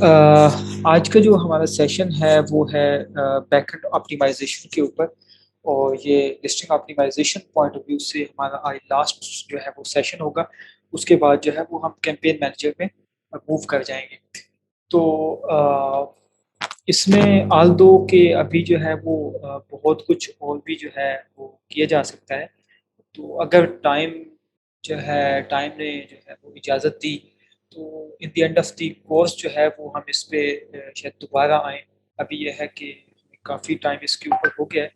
आज का जो हमारा सेशन है वो है बैकएंड ऑप्टिमाइजेशन के ऊपर। और ये listing optimization point of view से हमारा आज लास्ट जो है वो सेशन होगा। उसके बाद जो है वो हम कैंपेन मैनेजर में मूव कर जाएंगे। तो इसमें आल दो के अभी जो है वो बहुत कुछ और भी जो है वो किया जा सकता है। तो अगर टाइम ने जो है वो इजाज़त दी तो in the end of the course जो है वो हम इस पे शायद दोबारा आए। अभी ये है कि काफ़ी टाइम इसके ऊपर हो गया है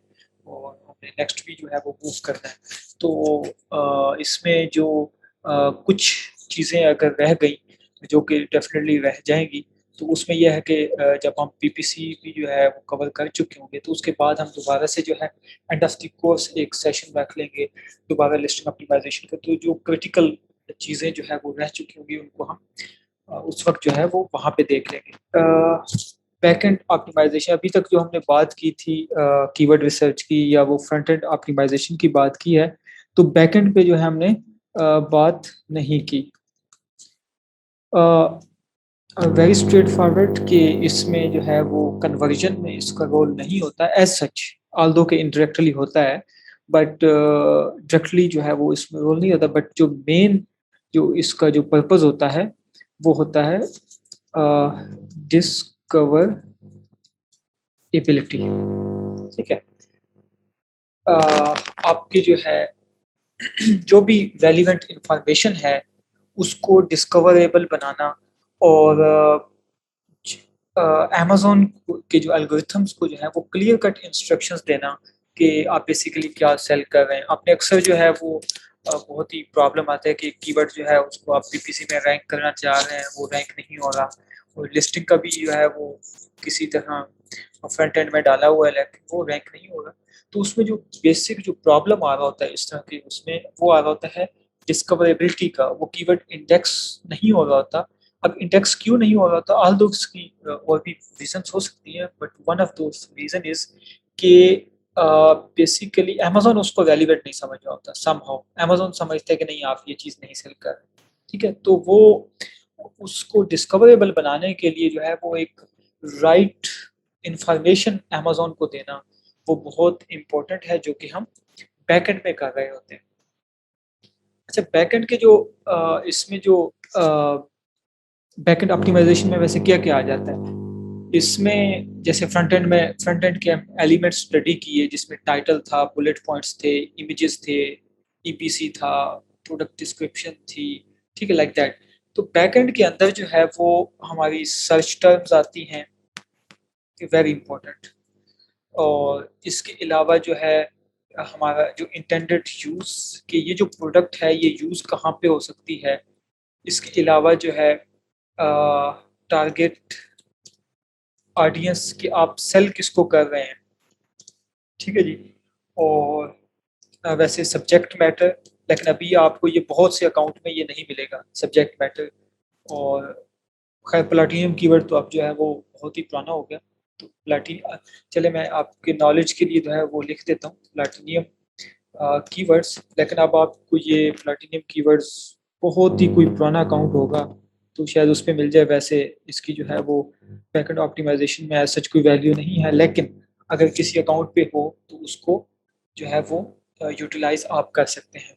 और हमें नेक्स्ट भी जो है वो मूव करना है। तो इसमें जो कुछ चीज़ें अगर रह गई जो कि डेफिनेटली रह जाएंगी, तो उसमें यह है कि जब हम पीपीसी भी जो है वो कवर कर चुके होंगे तो उसके बाद हम दोबारा से जो है एंड ऑफ द कोर्स एक सेशन रख लेंगे दोबारा लिस्टिंग ऑप्टिमाइजेशन का। तो जो क्रिटिकल चीज़ें जो है वो रह चुकी होंगी उनको हम उस वक्त जो है वो वहाँ पे देख लेंगे। बैकएंड ऑप्टिमाइजेशन अभी तक जो हमने बात की थी कीवर्ड रिसर्च की या वो फ्रंट एंड ऑप्टिमाइजेशन की बात की है, तो बैकएंड पे जो है हमने बात नहीं की। वेरी स्ट्रेट फॉरवर्ड कि इसमें जो है वो कन्वर्जन में इसका रोल नहीं होता एज सच, ऑल्दो के इनडायरेक्टली होता है, बट डायरेक्टली जो है वो इसमें रोल नहीं होता। बट जो मेन जो इसका जो पर्पस होता है वो होता है डिस्कवर एबिलिटी। ठीक है। आपकी जो है जो भी रेलिवेंट इंफॉर्मेशन है उसको डिस्कवरेबल बनाना और अमेज़न के जो एल्गोरिथम्स को जो है वो क्लियर कट इंस्ट्रक्शंस देना कि आप बेसिकली क्या सेल कर रहे हैं। आपने अक्सर जो है वो बहुत ही प्रॉब्लम आता है कि कीवर्ड जो है उसको आप पीपीसी में रैंक करना चाह रहे हैं, वो रैंक नहीं हो रहा। और लिस्टिंग का भी जो है वो किसी तरह फ्रंट एंड में डाला हुआ है लेकिन वो रैंक नहीं हो रहा। तो उसमें जो बेसिक जो प्रॉब्लम आ रहा होता है इस तरह के उसमें वो आ रहा होता है डिस्कवरेबिलिटी का। वो कीवर्ड इंडेक्स नहीं हो रहा होता। अब इंडेक्स क्यों नहीं हो रहा था, ऑल दो इसकी और भी रीजंस हो सकती हैं, but one of those reason is कि बेसिकली अमेजोन उसको वैलिडेट नहीं समझ रहा होता। समहाउ अमेजोन समझते हैं कि नहीं आप ये चीज़ नहीं सेल कर रहे। ठीक है। तो वो उसको डिस्कवरेबल बनाने के लिए जो है वो एक राइट इंफॉर्मेशन अमेजोन को देना वो बहुत इंपॉर्टेंट है, जो कि हम बैकएंड में कर रहे होते हैं। अच्छा, बैकएंड के जो इसमें जो बैकएंड ऑप्टिमाइजेशन में वैसे क्या क्या आ जाता है इसमें, जैसे फ्रंट एंड के एलिमेंट स्टडी किए जिसमें टाइटल था, बुलेट पॉइंट्स थे, इमेजेस थे, ईपीसी था, प्रोडक्ट डिस्क्रिप्शन थी। ठीक है, लाइक दैट। तो बैकएंड के अंदर जो है वो हमारी सर्च टर्म्स आती हैं, वेरी इंपॉर्टेंट। और इसके अलावा जो है हमारा जो इंटेंडेड यूज कि ये जो प्रोडक्ट है ये यूज कहाँ पे हो सकती है। इसके अलावा जो है टारगेट ऑडियंस कि आप सेल किसको कर रहे हैं। ठीक है जी। और वैसे सब्जेक्ट मैटर, लेकिन अभी आपको ये बहुत से अकाउंट में ये नहीं मिलेगा सब्जेक्ट मैटर। और खैर प्लाटिनियम कीवर्ड तो अब जो है वो बहुत ही पुराना हो गया। तो प्लाटी चले मैं आपके नॉलेज के लिए जो है वो लिख देता हूँ प्लाटिनियम कीवर्ड्स। लेकिन अब आपको ये प्लाटिनियम कीवर्ड्स बहुत ही कोई पुराना अकाउंट होगा तो शायद उस पर मिल जाए। वैसे इसकी जो है वो बैकएंड ऑप्टिमाइजेशन में एज सच कोई वैल्यू नहीं है, लेकिन अगर किसी अकाउंट पे हो तो उसको जो है वो यूटिलाइज आप कर सकते हैं।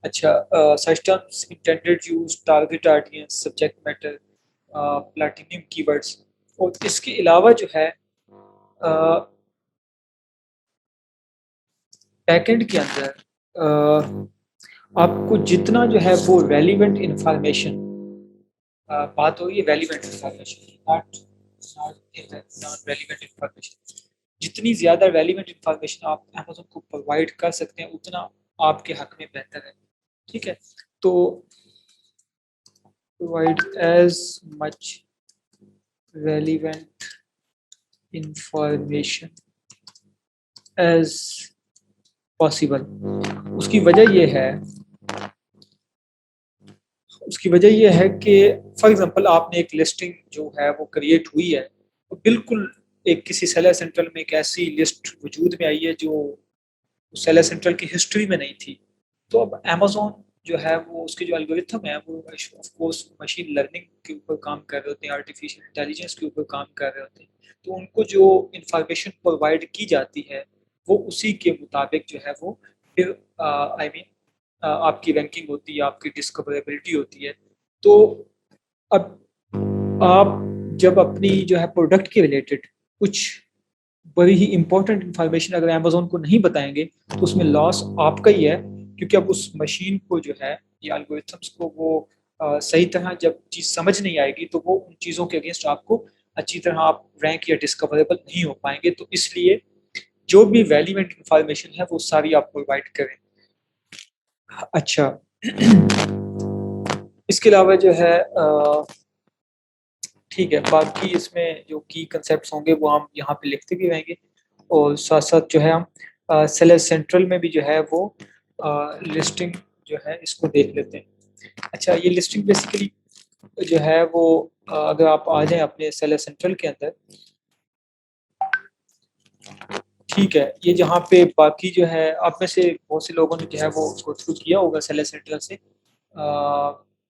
अच्छा, search terms, intended use, target audience, subject matter, platinum keywords. और इसके अलावा जो है बैकएंड के अंदर आपको जितना जो है वो रेलिवेंट इंफॉर्मेशन, बात हो रही है relevant information, not not relevant information. जितनी ज़्यादा रेलिवेंट इंफॉर्मेशन आप अमेजोन को प्रोवाइड कर सकते हैं उतना आपके हक में बेहतर है। ठीक है। तो provide as much relevant information as possible. उसकी वजह यह है उसकी वजह यह है कि फॉर एग्जांपल आपने एक लिस्टिंग जो है वो क्रिएट हुई है, तो बिल्कुल एक किसी सेलर सेंट्रल में एक ऐसी लिस्ट वजूद में आई है जो सेलर सेंट्रल की हिस्ट्री में नहीं थी। तो अब अमेजोन जो है वो उसके जो एल्गोरिथम है वो ऑफ कोर्स मशीन लर्निंग के ऊपर काम कर रहे होते हैं, आर्टिफिशियल इंटेलिजेंस के ऊपर काम कर रहे होते हैं। तो उनको जो इंफॉर्मेशन प्रोवाइड की जाती है वो उसी के मुताबिक जो है वो फिर आई मीन आपकी रैंकिंग होती है, आपकी डिस्कवरेबिलिटी होती है। तो अब आप जब अपनी जो है प्रोडक्ट के रिलेटेड कुछ बड़ी ही इंपॉर्टेंट इंफॉर्मेशन अगर अमेज़न को नहीं बताएँगे, तो उसमें लॉस आपका ही है, क्योंकि अब उस मशीन को जो है या एल्गोरिथम्स को वो सही तरह जब चीज़ समझ नहीं आएगी, तो वो उन चीज़ों के अगेंस्ट आपको अच्छी तरह आप रैंक या डिस्कवरेबल नहीं हो पाएँगे। तो इसलिए जो भी रेलेवेंट इंफॉर्मेशन है, वो सारी आप प्रोवाइड करें। अच्छा, इसके अलावा जो है ठीक है, बाकी इसमें जो की कांसेप्ट्स होंगे वो हम यहाँ पे लिखते भी रहेंगे और साथ-साथ जो है हम सेलर सेंट्रल में भी जो है वो लिस्टिंग जो है इसको देख लेते हैं। अच्छा, ये लिस्टिंग बेसिकली जो है वो अगर आप आ जाएँ अपने सेलर सेंट्रल के अंदर, ठीक है, ये जहाँ पे बाकी जो है आप में से बहुत से लोगों ने जो है वो गो थ्रू किया होगा सेलर सेंट्रल से।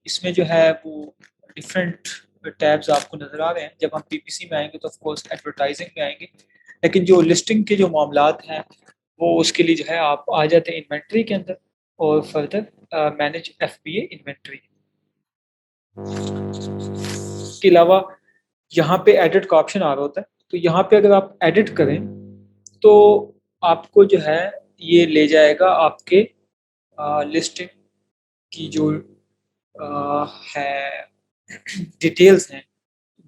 इसमें जो है वो डिफरेंट टैब्स आपको नज़र आ रहे हैं। जब हम पीपीसी में आएँगे तो ऑफ कोर्स एडवर्टाइज़िंग में आएँगे। लेकिन जो लिस्टिंग के जो मामलात हैं, वो उसके लिए जो है आप आ जाते हैं इन्वेंटरी के अंदर और फर्दर मैनेज एफबीए इन्वेंटरी। इसके अलावा यहाँ पे एडिट का ऑप्शन आ रहा होता है, तो यहाँ पे अगर आप एडिट करें, तो आपको जो है ये ले जाएगा आपके लिस्टिंग की जो है डिटेल्स हैं,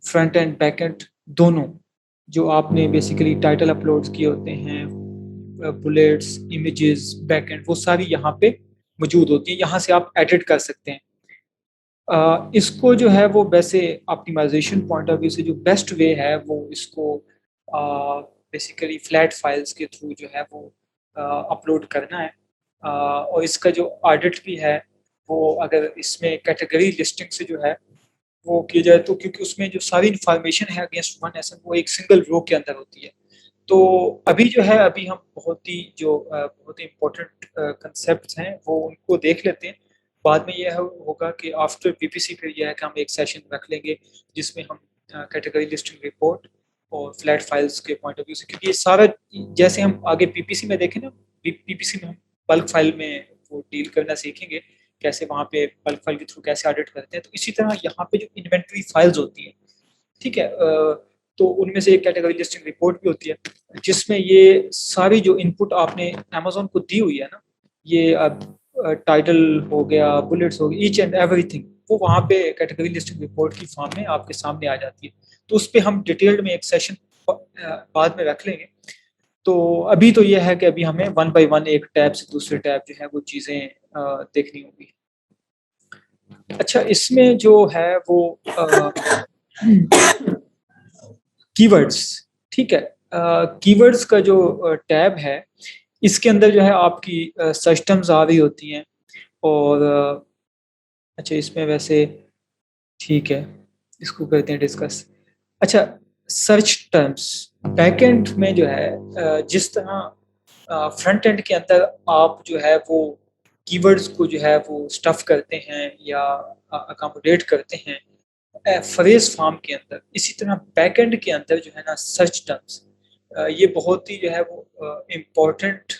फ्रंट एंड बैक एंड दोनों, जो आपने बेसिकली टाइटल अपलोड्स किए होते हैं, बुलेट्स, इमेजेस, बैक एंड, वो सारी यहाँ पे मौजूद होती है। यहाँ से आप एडिट कर सकते हैं। इसको जो है वो वैसे ऑप्टिमाइज़ेशन पॉइंट ऑफ व्यू से जो बेस्ट वे है वो इसको बेसिकली फ्लैट फाइल्स के थ्रू जो है वो अपलोड करना है। और इसका जो ऑडिट भी है वो अगर इसमें कैटेगरी लिस्टिंग से जो है वो किया जाए, तो क्योंकि उसमें जो सारी इन्फॉर्मेशन है अगेंस्ट वन एसेट वो एक सिंगल रो के अंदर होती है। तो अभी जो है अभी हम बहुत ही जो बहुत ही इम्पोर्टेंट कंसेप्ट्स हैं वो उनको देख लेते हैं। बाद में यह होगा कि आफ्टर पीपीसी फिर यह है कि हम एक सेशन रख लेंगे जिसमें हम कैटेगरी लिस्टिंग रिपोर्ट और फ्लैट फाइल्स के पॉइंट ऑफ व्यू से, क्योंकि ये सारा जैसे हम आगे पीपीसी में देखें ना, पीपीसी में हम बल्क फाइल में वो डील करना सीखेंगे, कैसे वहाँ पे बल्क फाइल के थ्रू कैसे ऑडिट करते हैं। तो इसी तरह यहाँ पे जो इन्वेंटरी फाइल्स होती हैं, ठीक है, तो उनमें से एक कैटेगरी लिस्टिंग रिपोर्ट भी होती है, जिसमें ये सारी जो इनपुट आपने अमेज़न को दी हुई है ना, ये टाइटल हो गया, बुलेट्स हो गए, ईच एंड एवरीथिंग, वो वहाँ पे कैटेगरी लिस्टिंग रिपोर्ट की फॉर्म में आपके सामने आ जाती है। तो उस पे हम डिटेल्ड में एक सेशन बाद में रख लेंगे। तो अभी तो ये है कि अभी हमें वन बाय वन एक टैब से दूसरे टैब जो है वो चीज़ें देखनी होगी। अच्छा, इसमें जो है वो कीवर्ड्स, ठीक है, कीवर्ड्स का जो टैब है, इसके अंदर जो है आपकी सर्च टर्म्स आ रही होती हैं और अच्छा, इसमें वैसे ठीक है, इसको करते हैं डिस्कस। अच्छा, सर्च टर्म्स बैकएंड में जो है जिस तरह फ्रंट एंड के अंदर आप जो है वो कीवर्ड्स को जो है वो स्टफ़ करते हैं या अकोमोडेट करते हैं फ्रेज फॉर्म के अंदर, इसी तरह बैकएंड के अंदर जो है ना सर्च टर्म्स, ये बहुत ही जो है वो इम्पोर्टेंट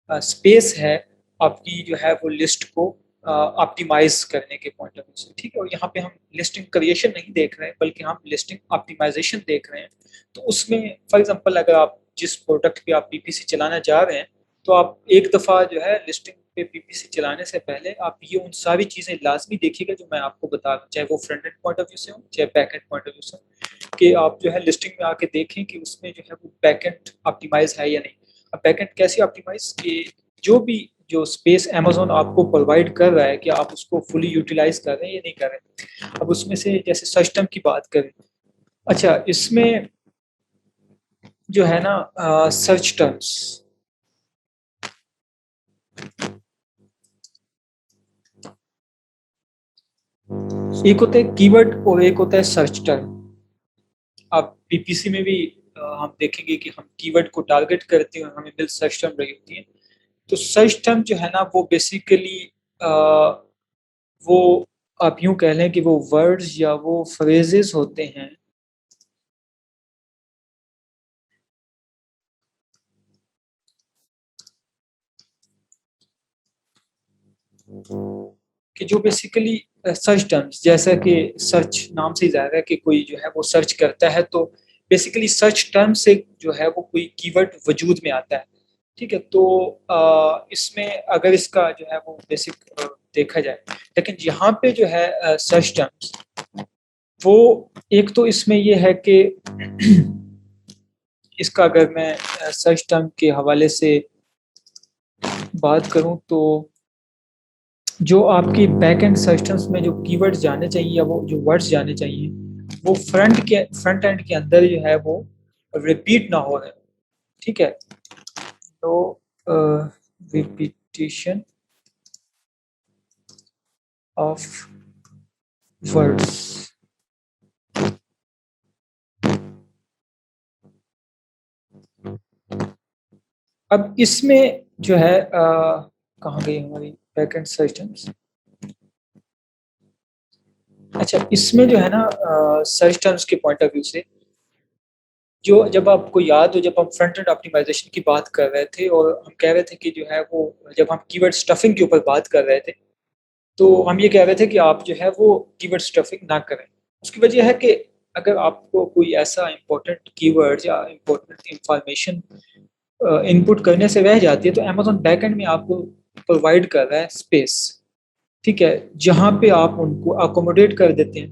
स्पेस है आपकी जो है वो लिस्ट को ऑप्टिमाइज करने के पॉइंट ऑफ व्यू से, ठीक है। और यहाँ पे हम लिस्टिंग क्रिएशन नहीं देख रहे हैं बल्कि हम लिस्टिंग ऑप्टिमाइजेशन देख रहे हैं। तो उसमें फॉर एग्जांपल अगर आप जिस प्रोडक्ट पे आप पीपीसी चलाना चाह रहे हैं, तो आप एक दफ़ा जो है लिस्टिंग पे पीपीसी चलाने से पहले आप ये उन सारी चीज़ें लाज़मी देखिएगा जो मैं आपको बता रहा हूँ, चाहे वो front end point of view से हो, चाहे back and point of view से हो, कि आप जो है लिस्टिंग में आके देखें कि उसमें जो है वो बैक एंड ऑप्टिमाइज़ है या नहीं। अब बैक एंड कैसे ऑप्टिमाइज़, कि जो भी जो स्पेस अमेज़न आपको प्रोवाइड कर रहा है कि आप उसको फुली यूटिलाइज़ कर रहे हैं या नहीं कर रहे हैं। अब उसमें से जैसे सर्च टर्म की बात करें, अच्छा इसमें जो है ना सर्च टर्म्स, एक होता है कीवर्ड और एक होता है सर्च टर्म। अब पीपीसी में भी हम देखेंगे कि हम कीवर्ड को टारगेट करते हैं और हमें मिल सर्च टर्म रही होती है। तो सर्च टर्म जो है ना वो बेसिकली वो आप यूँ कह लें कि वो वर्ड्स या वो फ्रेजेस होते हैं कि जो बेसिकली सर्च टर्म्स, जैसा कि सर्च नाम से ही ज़ाहिर है कि कोई जो है वो सर्च करता है, तो बेसिकली सर्च टर्म से जो है वो कोई कीवर्ड वजूद में आता है। ठीक है? तो इसमें अगर इसका जो है वो बेसिक देखा जाए, लेकिन यहाँ पे जो है सर्च टर्म्स, वो एक तो इसमें ये है कि इसका अगर मैं सर्च टर्म के हवाले से बात करूँ, तो जो आपकी बैक एंड सिस्टम्स में जो कीवर्ड्स जाने चाहिए या वो जो वर्ड्स जाने चाहिए, वो फ्रंट एंड के अंदर जो है वो रिपीट ना हो रहे। ठीक है? तो रिपीटिशन ऑफ वर्ड्स। अब इसमें जो है कहाँ गई हमारी बैक एंड सिस्टम्स? अच्छा, इसमें जो है ना सर्च टर्म्स के पॉइंट ऑफ व्यू से, जो जब आपको याद हो, जब हम फ्रंट एंड ऑप्टिमाइजेशन की बात कर रहे थे और हम कह रहे थे कि जो है वो, जब हम कीवर्ड स्टफिंग के ऊपर बात कर रहे थे, तो हम ये कह रहे थे कि आप जो है वो कीवर्ड स्टफिंग ना करें। उसकी वजह है कि अगर आपको कोई ऐसा इम्पोर्टेंट कीवर्ड या इम्पोर्टेंट इंफॉर्मेशन इनपुट करने से रह जाती है, तो अमेज़न बैकएंड में आपको प्रोवाइड कर रहा है स्पेस। ठीक है? जहाँ पे आप उनको अकोमोडेट कर देते हैं,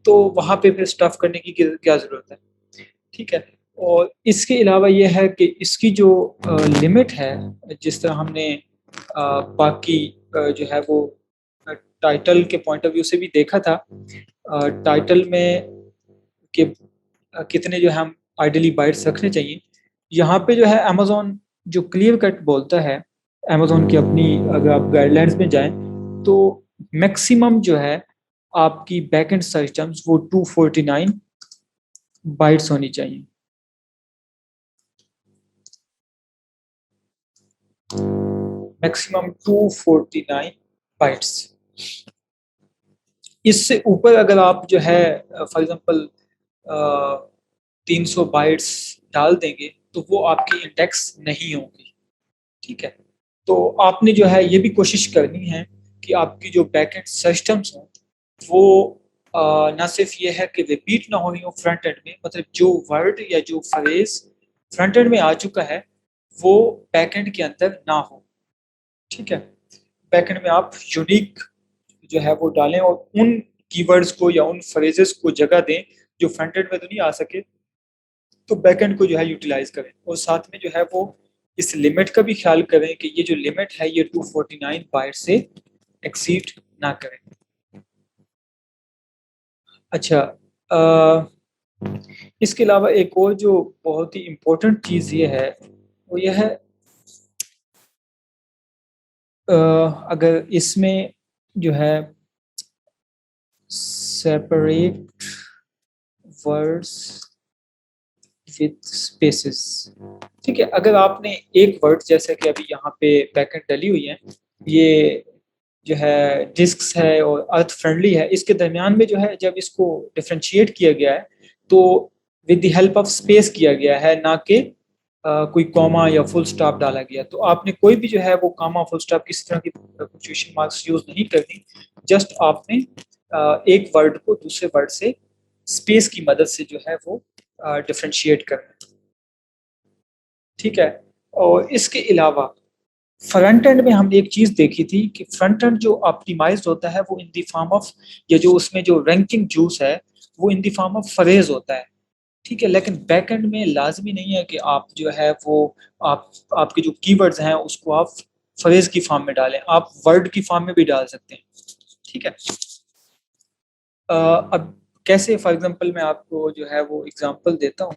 तो वहाँ पे फिर स्टफ करने की क्या ज़रूरत है? ठीक है? और इसके अलावा ये है कि इसकी जो लिमिट है, जिस तरह हमने बाकी जो है वो टाइटल के पॉइंट ऑफ व्यू से भी देखा था, टाइटल में कि कितने जो है हम आइडियली बाइट्स रखने चाहिए। यहाँ पे जो है अमेज़न जो क्लियर कट बोलता है, अमेज़न की अपनी अगर आप गाइडलाइंस में जाएँ, तो मैक्सिमम जो है आपकी बैकएंड सिस्टम्स वो 249 बाइट्स होनी चाहिए। Maximum 249 bytes. इससे ऊपर अगर आप जो है फॉर एग्जांपल 300 बाइट्स डाल देंगे, तो वो आपकी इंडेक्स नहीं होगी। ठीक है? तो आपने जो है ये भी कोशिश करनी है कि आपकी जो बैकएंड सिस्टम्स हों, वो ना सिर्फ ये है कि रिपीट ना होनी हो फ्रंट एंड में, मतलब जो वर्ड या जो फ्रेज फ्रंट एंड में आ चुका है, वो बैकएंड के अंदर ना हो। ठीक है? बैकएंड में आप यूनिक जो है वो डालें और उन कीवर्ड्स को या उन फ्रेजेस को जगह दें जो फ्रंट एंड में तो नहीं आ सके, तो बैकएंड को जो है यूटिलाइज करें। और साथ में जो है वो इस लिमिट का भी ख्याल करें कि ये जो लिमिट है ये 249 बाइट से एक्सीड ना करें। अच्छा, इसके अलावा एक और जो बहुत ही इम्पोर्टेंट चीज़ ये है, वो ये है, अगर इसमें जो है सेपरेट वर्ड्स विद स्पेसेस। ठीक है? अगर आपने एक वर्ड, जैसे कि अभी यहाँ पे ब्रैकेट डली हुई है, ये जो है डिस्क्स है और अर्थ फ्रेंडली है, इसके दरमियान में जो है जब इसको डिफरेंशिएट किया गया है, तो with the help of space किया गया है, ना कि कोई कॉमा या फुल स्टॉप डाला गया। तो आपने कोई भी जो है वो कॉमा फुल स्टॉप किसी तरह की पंक्चुएशन मार्क्स यूज नहीं करनी। जस्ट आपने एक वर्ड को दूसरे वर्ड से स्पेस की मदद से जो है वो डिफरेंशिएट करना है। ठीक है? और इसके अलावा फ्रंट एंड में हमने एक चीज देखी थी कि फ्रंट एंड जो ऑप्टिमाइज्ड होता है वो इन द फॉर्म ऑफ, या जो उसमें जो रैंकिंग जूस है वो in the form of phrase होता है। ठीक है? लेकिन बैक एंड में लाजमी नहीं है कि आप जो है वो आप आपके जो कीवर्ड्स हैं उसको आप फ्रेज की फॉर्म में डालें, आप वर्ड की फॉर्म में भी डाल सकते हैं। ठीक है? अब कैसे, फॉर एग्जांपल मैं आपको जो है वो एग्जांपल देता हूँ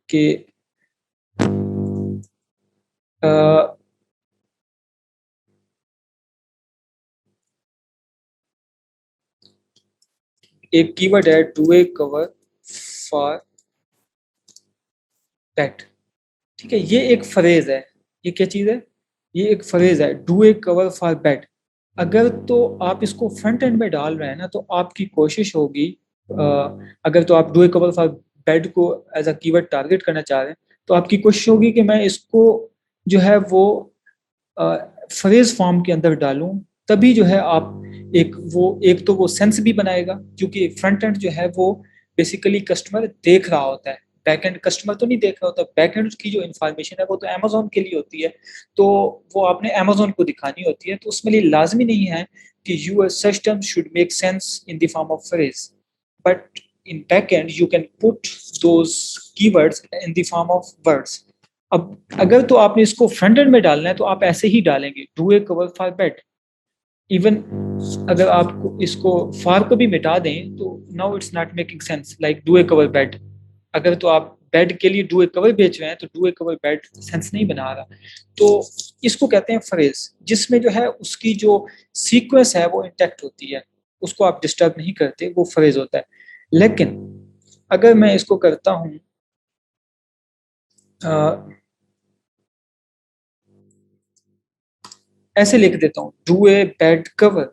कि अ, एक कीवर्ड है डू ए कवर फॉर पेट। ठीक है? ये एक फ्रेज है। ये क्या चीज है? ये एक फ्रेज है, do A cover for bed. अगर तो आप इसको फ्रंट एंड में डाल रहे हैं ना, तो आपकी कोशिश होगी, अ, अगर तो आप do A cover for bed को एज अ कीवर्ड टारगेट करना चाह रहे हैं, तो आपकी कोशिश होगी कि मैं इसको जो है वो फ्रेज फॉर्म के अंदर डालूं। तभी जो है आप एक तो वो सेंस भी बनाएगा, क्योंकि फ्रंट एंड जो है वो बेसिकली कस्टमर देख रहा होता है, बैक एंड कस्टमर तो नहीं देख रहा होता। बैक एंड की जो इन्फॉर्मेशन है वो तो अमेजोन के लिए होती है, तो वो आपने अमेजोन को दिखानी होती है। तो उसमें लिए लाजमी नहीं है कि your search term should make sense in the form of phrase, but in backend you can put those keywords in the form of words। अब अगर तो आपने इसको फ्रंट एंड में डालना है तो आप ऐसे ही डालेंगे, do A cover for bed. Even अगर आप इसको फॉर को भी मिटा दें तो now it's not making sense, like do A cover bed. अगर तो आप बेड के लिए डू ए कवर बेच रहे हैं तो do A cover bed sense नहीं बना रहा। तो इसको कहते हैं फ्रेज, जिसमें जो है उसकी जो सीक्वेंस है वो इंटैक्ट होती है, उसको आप डिस्टर्ब नहीं करते, वो फ्रेज होता है। लेकिन अगर मैं इसको करता हूँ ऐसे लिख देता हूँ, do a bed cover.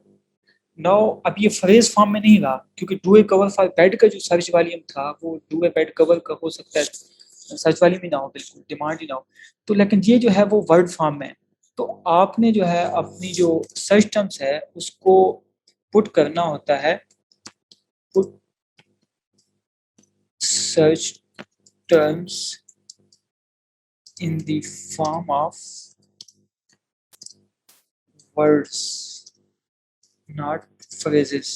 Now अब ये फ्रेज फॉर्म में नहीं रहा, क्योंकि do A cover for bed का जो सर्च वॉल्यूम था वो डू ए बेड कवर का हो सकता है सर्च वॉल्यूम ही ना हो, बिल्कुल डिमांड ही ना हो। तो लेकिन ये जो है वो वर्ड फॉर्म में है। तो आपने जो है अपनी जो सर्च टर्म्स है उसको पुट करना होता है, put search terms in the form of words, not phrases.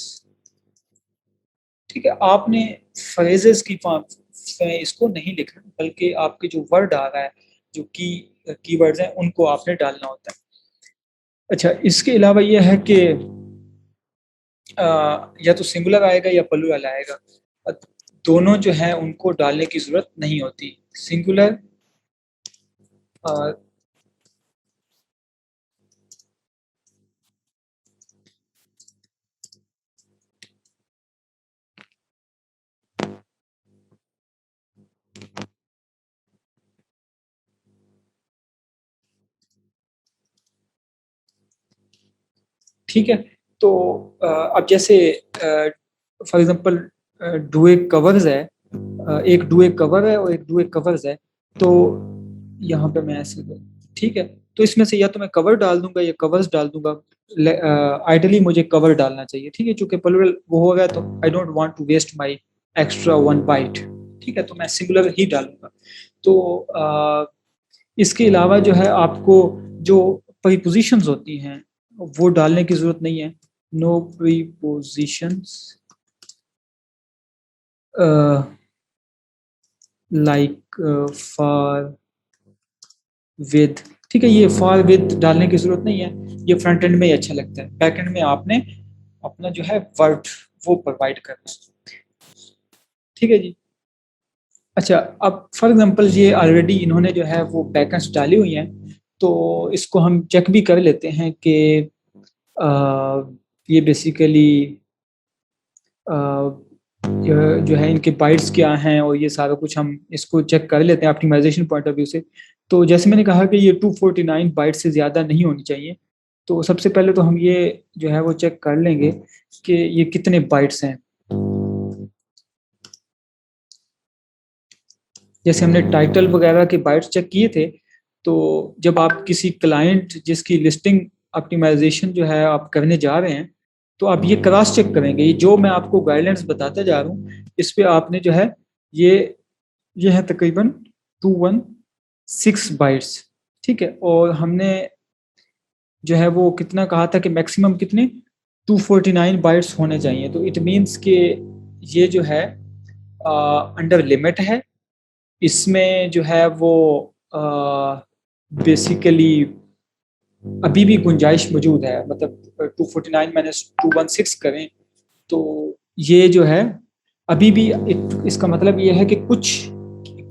ठीक है, आपने फ्रेजेस की फॉर्म में इसको नहीं लिखना, बल्कि आपके जो वर्ड आ रहा है, जो कीवर्ड्स हैं उनको आपने डालना होता है। अच्छा, इसके अलावा ये है कि या तो सिंगुलर आएगा या प्लूरल आएगा। अ, दोनों जो है उनको डालने की जरूरत नहीं होती। सिंगुलर ठीक है। तो अब जैसे फॉर एग्जांपल डुए कवर्स है, एक डुए कवर है और एक डुए कवर्स है। तो यहाँ पे मैं ऐसे ठीक है, तो इसमें से या तो मैं कवर डाल दूंगा या कवर्स डाल दूंगा। आइडली मुझे कवर डालना चाहिए, ठीक है, चूंकि प्लूरल वो हो गया तो I don't want to waste my extra one byte. ठीक है, तो मैं सिंगुलर ही डालूंगा। तो इसके अलावा जो है आपको जो प्रीपोजिशंस होती हैं वो डालने की जरूरत नहीं है। No prepositions like for with. ठीक है, ये फॉर विद डालने की जरूरत नहीं है, ये फ्रंट एंड में ही अच्छा लगता है। बैक एंड में आपने अपना जो है वर्ड वो प्रोवाइड करना है। ठीक है जी। अच्छा, अब फॉर एग्जांपल ये ऑलरेडी इन्होंने जो है वो बैकएंड्स डाली हुई हैं, तो इसको हम चेक भी कर लेते हैं कि ये बेसिकली जो है इनके बाइट्स क्या हैं, और ये सारा कुछ हम इसको चेक कर लेते हैं ऑप्टिमाइजेशन पॉइंट ऑफ व्यू से। तो जैसे मैंने कहा कि ये 249 बाइट्स से ज़्यादा नहीं होनी चाहिए। तो सबसे पहले तो हम ये जो है वो चेक कर लेंगे कि ये कितने बाइट्स हैं। जैसे हमने टाइटल वगैरह के बाइट्स चेक किए थे, तो जब आप किसी क्लाइंट जिसकी लिस्टिंग ऑप्टिमाइजेशन जो है आप करने जा रहे हैं, तो आप ये क्रॉस चेक करेंगे। ये जो मैं आपको गाइडलाइंस बताता जा रहा हूँ इस पे आपने जो है ये ये है तकरीबन 216 बाइट्स। ठीक है, और हमने जो है वो कितना कहा था कि मैक्सिमम कितने 249 बाइट्स होने चाहिए। तो इट मीन्स कि ये जो है अंडर लिमिट है। इसमें जो है वो बेसिकली अभी भी गुंजाइश मौजूद है, मतलब 249 माइनस 216 करें तो ये जो है अभी भी इसका मतलब ये है कि कुछ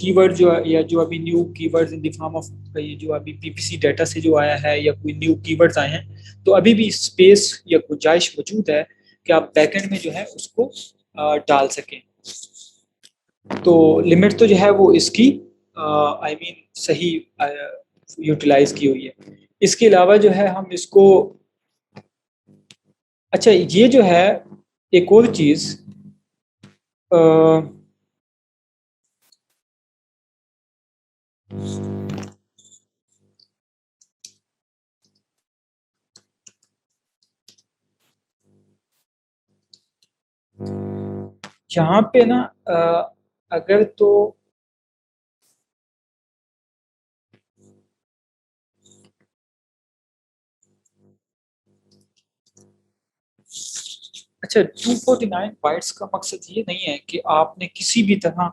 कीवर्ड जो है, या जो अभी new keywords in the form of ये जो अभी पीपीसी डाटा से जो आया है या कोई न्यू कीवर्ड्स आए हैं, तो अभी भी स्पेस या गुंजाइश मौजूद है कि आप बैकएंड में जो है उसको डाल सकें। तो लिमिट तो जो है वो इसकी आई मीन सही यूटिलाइज की हुई है। इसके अलावा जो है हम इसको अच्छा, ये जो है एक और चीज़, अ, यहाँ पे ना अगर तो अच्छा, 249 बाइट्स का मकसद ये नहीं है कि आपने किसी भी तरह,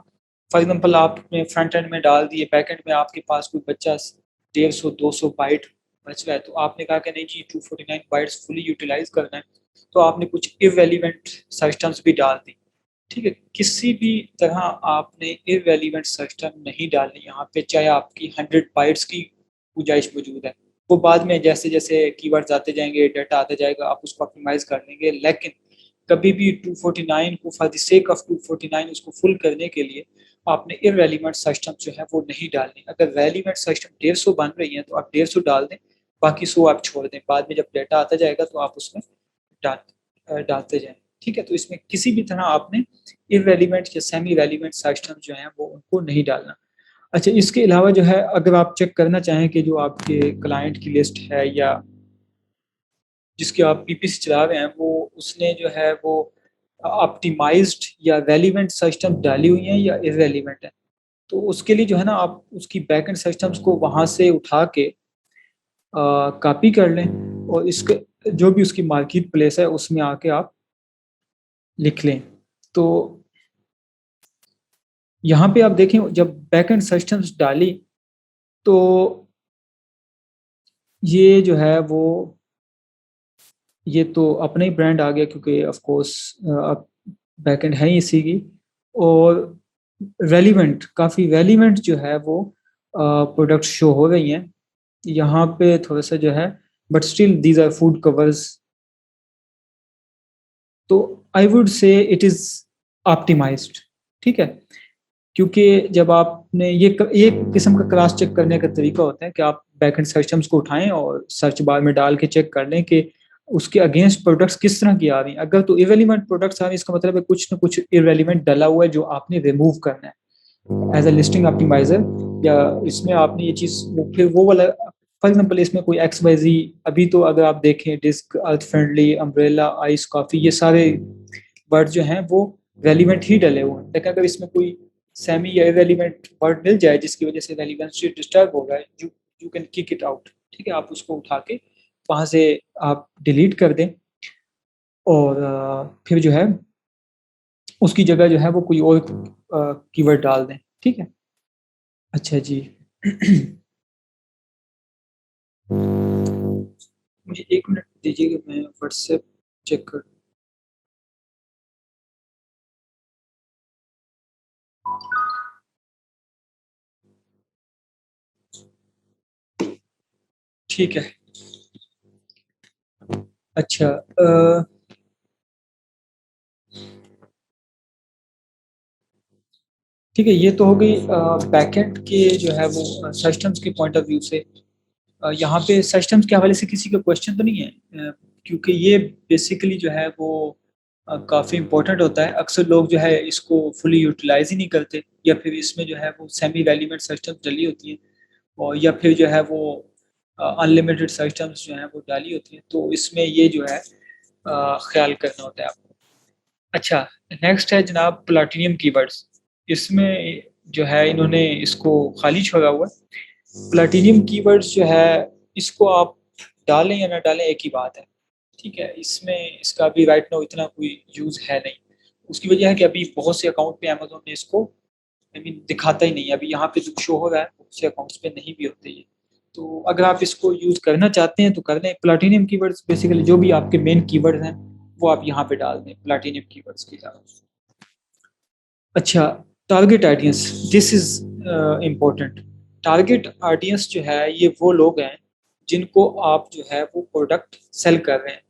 फॉर एग्जांपल आपने फ्रंट एंड में डाल दिए, बैक एंड में आपके पास कोई बच्चा 150-200 बाइट बच रहा है, तो आपने कहा कि नहीं जी 249 बाइट्स फुली यूटिलाइज करना है, तो आपने कुछ इररेलेवेंट सिस्टम्स भी डाल दी। ठीक है, किसी भी तरह आपने इररेलेवेंट सिस्टम नहीं डालनी यहाँ पे, चाहे आपकी 100 बाइट्स की गुंजाइश मौजूद है। वो बाद में जैसे जैसे कीवर्ड्स आते जाएंगे, डाटा आता जाएगा, आप उसको ऑप्टिमाइज कर लेंगे, लेकिन कभी भी 249 को फॉर द सेक ऑफ 249 उसको फुल करने के लिए आपने इररेलेवेंट सिस्टम जो है वो नहीं डालनी। अगर रेलिवेंट सिस्टम 150 बन रही है तो आप 150 डाल दें, बाकी 100 आप छोड़ दें, बाद में जब डाटा आता जाएगा तो आप उसमें डालते जाएं। ठीक है, तो इसमें किसी भी तरह आपने इररेलेवेंट या सेमी रेलिवेंट सिस्टम जो है वो उनको नहीं डालना। अच्छा, इसके अलावा जो है अगर आप चेक करना चाहें कि जो आपके क्लाइंट की लिस्ट है या जिसकी आप पीपीसी चला रहे हैं, वो उसने जो है वो ऑप्टिमाइज्ड या रेलिवेंट सिस्टम डाली हुई है या इररेलेवेंट है, तो उसके लिए जो है ना आप उसकी बैकएंड सिस्टम्स को वहाँ से उठा के कॉपी कर लें, और इसके जो भी उसकी मार्केट प्लेस है उसमें आके आप लिख लें। तो यहाँ पे आप देखें, जब बैकएंड सिस्टम्स डाली तो ये जो है वो, ये तो अपना ही ब्रांड आ गया, क्योंकि ऑफ कोर्स अब बैकएंड है ही इसी की, और रेलिवेंट, काफ़ी रेलिवेंट जो है वो प्रोडक्ट शो हो रही हैं यहाँ पे थोड़ा सा जो है, but still these are food covers. तो I would say it is optimized. ठीक है, क्योंकि जब आपने ये एक किस्म का क्रॉस चेक करने का तरीका होता है कि आप बैकएंड सिस्टम्स को उठाएं और सर्च बार में डाल के चेक कर लें कि उसके अगेंस्ट प्रोडक्ट्स किस तरह की आ रही हैं। अगर तो इररेलेवेंट प्रोडक्ट्स आ रही हैं, इसका मतलब है कुछ ना कुछ इररेलेवेंट डला हुआ है जो आपने रिमूव करना है एज अ लिस्टिंग ऑप्टिमाइजर। या इसमें आपने ये चीज़ फिर वो वाला, फॉर एग्जाम्पल इसमें कोई एक्स वाई जी, अभी तो अगर आप देखें डिस्क, अर्थ फ्रेंडली, अम्ब्रेला, आइस कॉफ़ी, ये सारे वर्ड जो हैं वो रेलिवेंट ही डले हुए हैं। लेकिन अगर इसमें कोई सेमी या इररेलेवेंट वर्ड मिल जाए जिसकी वजह से रेलिवेंसी डिस्टर्ब हो रहा है, you you can kick it out. ठीक है, आप उसको उठा के वहाँ से आप डिलीट कर दें, और फिर जो है उसकी जगह जो है वो कोई और कीवर्ड डाल दें। ठीक है, अच्छा जी। मुझे 1 मिनट दीजिएगा, मैं व्हाट्सएप चेक कर। ठीक है, अच्छा, ठीक है, ये तो हो गई बैकएंड के जो है वो सिस्टम्स के पॉइंट ऑफ व्यू से। यहाँ पे सिस्टम्स के हवाले से किसी का क्वेश्चन तो नहीं है? क्योंकि ये बेसिकली जो है वो काफ़ी इंपॉर्टेंट होता है। अक्सर लोग जो है इसको फुली यूटिलाइज ही नहीं करते, या फिर इसमें जो है वो सेमी रेलिवेंट सिस्टम्स डली होती हैं, और या फिर जो है वो अनलिमिटेड सिस्टम्स जो हैं वो डाली होती हैं, तो इसमें ये जो है ख्याल करना होता है आपको। अच्छा, नेक्स्ट है जनाब प्लाटिनियम कीवर्ड्स। इसमें जो है इन्होंने इसको खाली छोड़ा हुआ है। प्लाटिनियम कीवर्ड्स जो है, इसको आप डालें या ना डालें एक ही बात है। ठीक है, इसमें इसका अभी राइट नाउ इतना कोई यूज़ है नहीं। उसकी वजह है कि अभी बहुत से अकाउंट पे अमेजोन ने इसको आई मीन दिखाता ही नहीं है। अभी यहाँ पे जो शो हो रहा है बहुत से अकाउंट्स पे नहीं भी होते ये। तो अगर आप इसको यूज़ करना चाहते हैं तो कर लें। प्लाटिनियम कीवर्ड्स बेसिकली जो भी आपके मेन कीवर्ड्स हैं वो आप यहाँ पे डाल दें प्लाटिनियम कीवर्ड्स की अलावा। अच्छा, target audience, this is important. Target audience जो है ये वो लोग हैं जिनको आप जो है वो प्रोडक्ट सेल कर रहे हैं।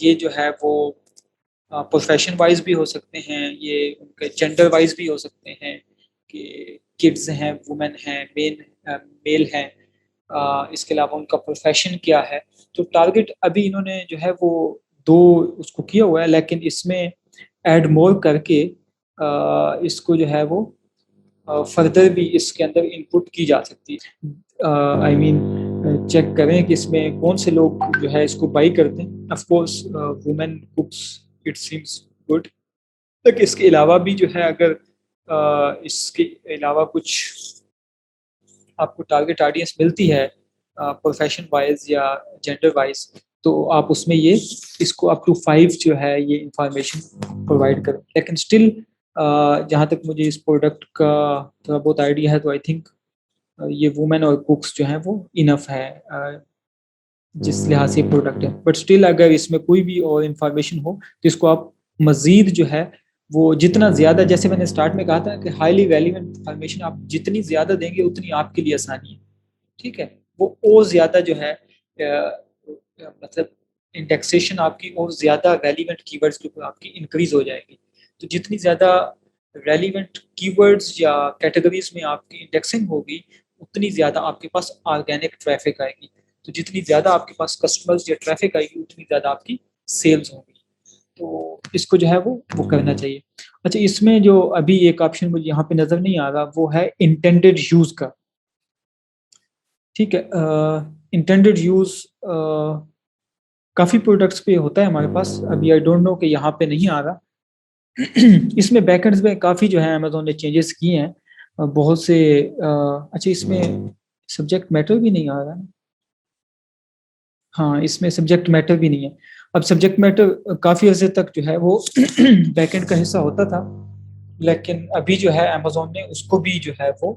ये जो है वो प्रोफेशन वाइज भी हो सकते हैं, ये उनके जेंडर वाइज भी हो सकते हैं कि किड्स हैं, वुमेन हैं, मेल हैं। इसके अलावा उनका प्रोफेशन क्या है। तो टारगेट अभी इन्होंने जो है वो दो उसको किया हुआ है, लेकिन इसमें ऐड मोर करके इसको जो है वो फर्दर भी इसके अंदर इनपुट की जा सकती है। आई मीन चेक करें कि इसमें कौन से लोग जो है इसको बाई करते हैं। Of course women कुक्स it seems good, लेकिन इसके अलावा भी जो है अगर इसके अलावा कुछ आपको टारगेट ऑडियंस मिलती है प्रोफेशन वाइज या जेंडर वाइज, तो आप उसमें ये इसको अप टू 5 जो है ये इंफॉर्मेशन प्रोवाइड करें। लेकिन स्टिल जहाँ तक मुझे इस प्रोडक्ट का थोड़ा बहुत आइडिया है, तो आई थिंक ये वुमेन और कुक्स जो हैं वो इनफ है जिस लिहाज से प्रोडक्ट है। बट स्टिल अगर इसमें कोई भी और इन्फॉर्मेशन हो तो इसको आप मज़ीद जो है वो जितना ज़्यादा, जैसे मैंने स्टार्ट में कहा था कि हाईली रेलिवेंट इन्फॉर्मेशन आप जितनी ज़्यादा देंगे उतनी आपके लिए आसानी है। ठीक है, वो और ज़्यादा जो है मतलब इंडेक्सेशन आपकी और ज़्यादा रेलिवेंट कीवर्ड्स के ऊपर आपकी इंक्रीज हो जाएगी। तो जितनी ज़्यादा रेलिवेंट कीवर्ड्स या कैटेगरीज में आपकी इंडेक्सिंग होगी, उतनी ज़्यादा आपके पास ऑर्गेनिक ट्रैफिक आएगी। तो जितनी ज़्यादा आपके पास कस्टमर्स या ट्रैफिक आएगी, उतनी ज़्यादा आपकी सेल्स होगी। तो इसको जो है वो करना चाहिए। अच्छा, इसमें जो अभी एक ऑप्शन मुझे यहाँ पे नज़र नहीं आ रहा, वो है इंटेंडेड यूज़ का। ठीक है, इंटेंडेड यूज़ काफ़ी प्रोडक्ट्स पे होता है हमारे पास। अभी आई डोंट नो कि यहाँ पे नहीं आ रहा। इसमें बैकएंड्स में काफ़ी जो है अमेजोन ने चेंजेस किए हैं बहुत से। अच्छा, इसमें सब्जेक्ट मैटर भी नहीं आ रहा है। हाँ, इसमें सब्जेक्ट मैटर भी नहीं है। अब सब्जेक्ट मैटर काफ़ी अर्से तक जो है वो बैकएंड का हिस्सा होता था, लेकिन अभी जो है अमेजोन ने उसको भी जो है वो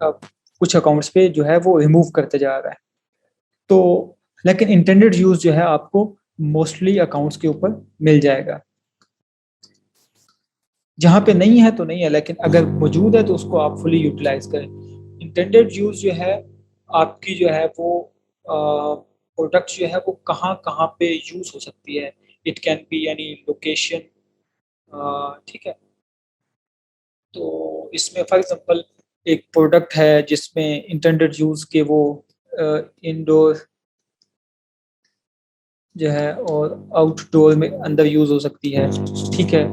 अब कुछ अकाउंट्स पे जो है वो रिमूव करते जा रहा है। तो लेकिन इंटेंडेड यूज़ जो है आपको मोस्टली अकाउंट्स के ऊपर मिल जाएगा। जहाँ पे नहीं है तो नहीं है, लेकिन अगर मौजूद है तो उसको आप फुली यूटिलाइज करें। इंटेंडेड यूज़ जो है आपकी जो है वो प्रोडक्ट जो है वो कहाँ कहाँ पे यूज़ हो सकती है। It can be any location. ठीक है, तो इसमें फॉर एग्जांपल एक प्रोडक्ट है जिसमें इंटेंडेड यूज़ के वो इंडोर जो है और आउटडोर में अंदर यूज़ हो सकती है। ठीक है,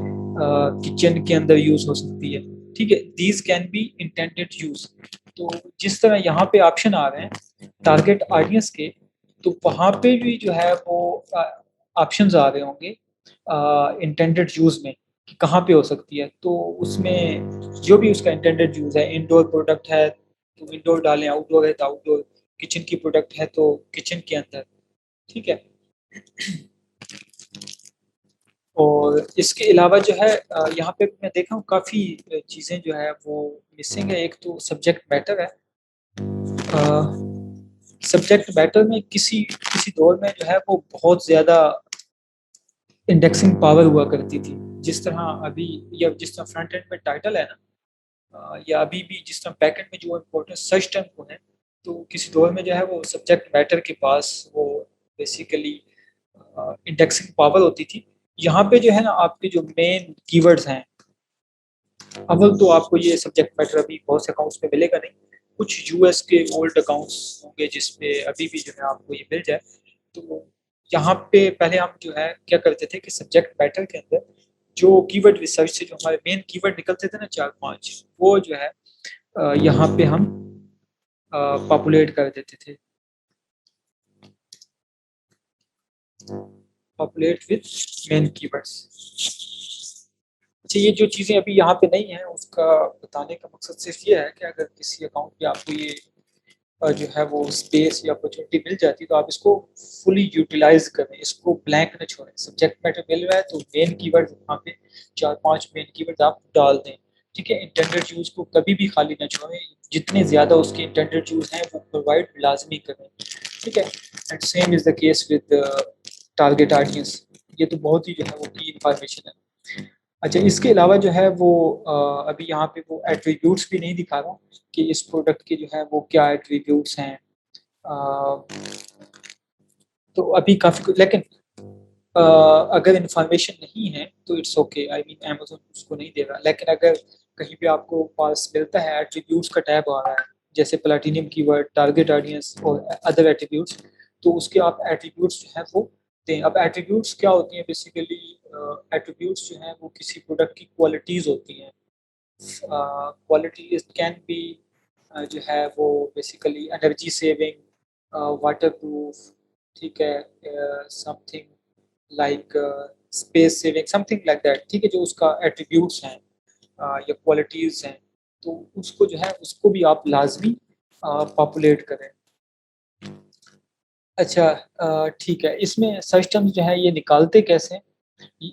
किचन के अंदर यूज़ हो सकती है। ठीक है, these can B intended use. तो जिस तरह यहाँ पे ऑप्शन आ रहे हैं टारगेट ऑडियंस के, तो वहाँ पे भी जो है वो ऑप्शंस आ रहे होंगे इंटेंडेड यूज़ में कि कहाँ पे हो सकती है। तो उसमें जो भी उसका इंटेंडेड यूज़ है, इंडोर प्रोडक्ट है तो इंडोर डालें, आउटडोर है तो आउटडोर, किचन की प्रोडक्ट है तो किचन के अंदर। ठीक है, और इसके अलावा जो है यहाँ पे मैं देखा हूँ काफ़ी चीज़ें जो है वो मिसिंग है। एक तो सब्जेक्ट मैटर है। सब्जेक्ट मैटर में किसी किसी दौर में जो है वो बहुत ज़्यादा इंडेक्सिंग पावर हुआ करती थी। जिस तरह अभी या जिस तरह फ्रंट एंड में टाइटल है ना, या अभी भी जिस तरह बैक एंड में जो इम्पोर्टेंट सर्च टर्म को है, तो किसी दौर में जो है वो सब्जेक्ट मैटर के पास वो बेसिकली इंडेक्सिंग पावर होती थी। यहाँ पे जो है ना आपके जो मेन कीवर्ड्स हैं, अव्वल तो आपको ये सब्जेक्ट मैटर अभी बहुत से अकाउंट्स में मिलेगा नहीं। कुछ यूएस के ओल्ड अकाउंट्स होंगे जिसपे अभी भी जो है आपको ये मिल जाए। तो यहाँ पे पहले हम जो है क्या करते थे कि सब्जेक्ट मैटर के अंदर जो कीवर्ड रिसर्च से जो हमारे मेन कीवर्ड निकलते थे ना 4-5, वो जो है यहाँ पे हम पॉपुलेट कर देते थे, पॉपुलेट विद मेन कीवर्ड्स। अच्छा, ये जो चीज़ें अभी यहाँ पे नहीं है उसका बताने का मकसद सिर्फ ये है कि अगर किसी अकाउंट पे आपको ये जो है वो स्पेस या अपॉर्चुनिटी मिल जाती है, तो आप इसको फुली यूटिलाइज करें, इसको ब्लैंक न छोड़ें। सब्जेक्ट मैटर मिल रहा है तो मेन कीवर्ड वहाँ पे 4-5 मेन कीवर्ड आप डाल दें। ठीक है, इंटेंडेड यूज़ को कभी भी खाली न छोड़ें, जितने ज़्यादा उसके इंटेंडेड यूज़ हैं वो प्रोवाइड लाजमी करें। ठीक है, and same is the case with target audience. ये तो बहुत ही जो है वो की इंफॉर्मेशन है। अच्छा, इसके अलावा जो है वो अभी यहाँ पे वो एट्रीब्यूट्स भी नहीं दिखा रहा कि इस प्रोडक्ट के जो है वो क्या एट्रीब्यूट्स हैं। तो अभी काफ़ी कुछ, लेकिन अगर इंफॉर्मेशन नहीं है तो it's okay. I mean Amazon उसको नहीं दे रहा, लेकिन अगर कहीं पे आपको पास मिलता है एट्रीब्यूट्स का टैब आ रहा है जैसे प्लैटिनम कीवर्ड, टारगेट ऑडियंस और अदर एट्रीब्यूट्स, तो उसके आप एट्रीब्यूट्स जो हैं वो दें। अब एट्रीब्यूट्स क्या होती हैं बेसिकली? एट्रीब्यूट्स जो हैं वो किसी प्रोडक्ट की क्वालिटीज़ होती हैं। क्वालिटी कैन बी जो है वो basically energy saving, water proof, ठीक है, something like space saving, something like that, ठीक है, जो उसका एट्रीब्यूट्स हैं या क्वालिटीज़ हैं, तो उसको जो है उसको भी आप लाजमी पॉपुलेट करें। अच्छा, ठीक है, इसमें सर्च टर्म्स जो है ये निकालते कैसे हैं?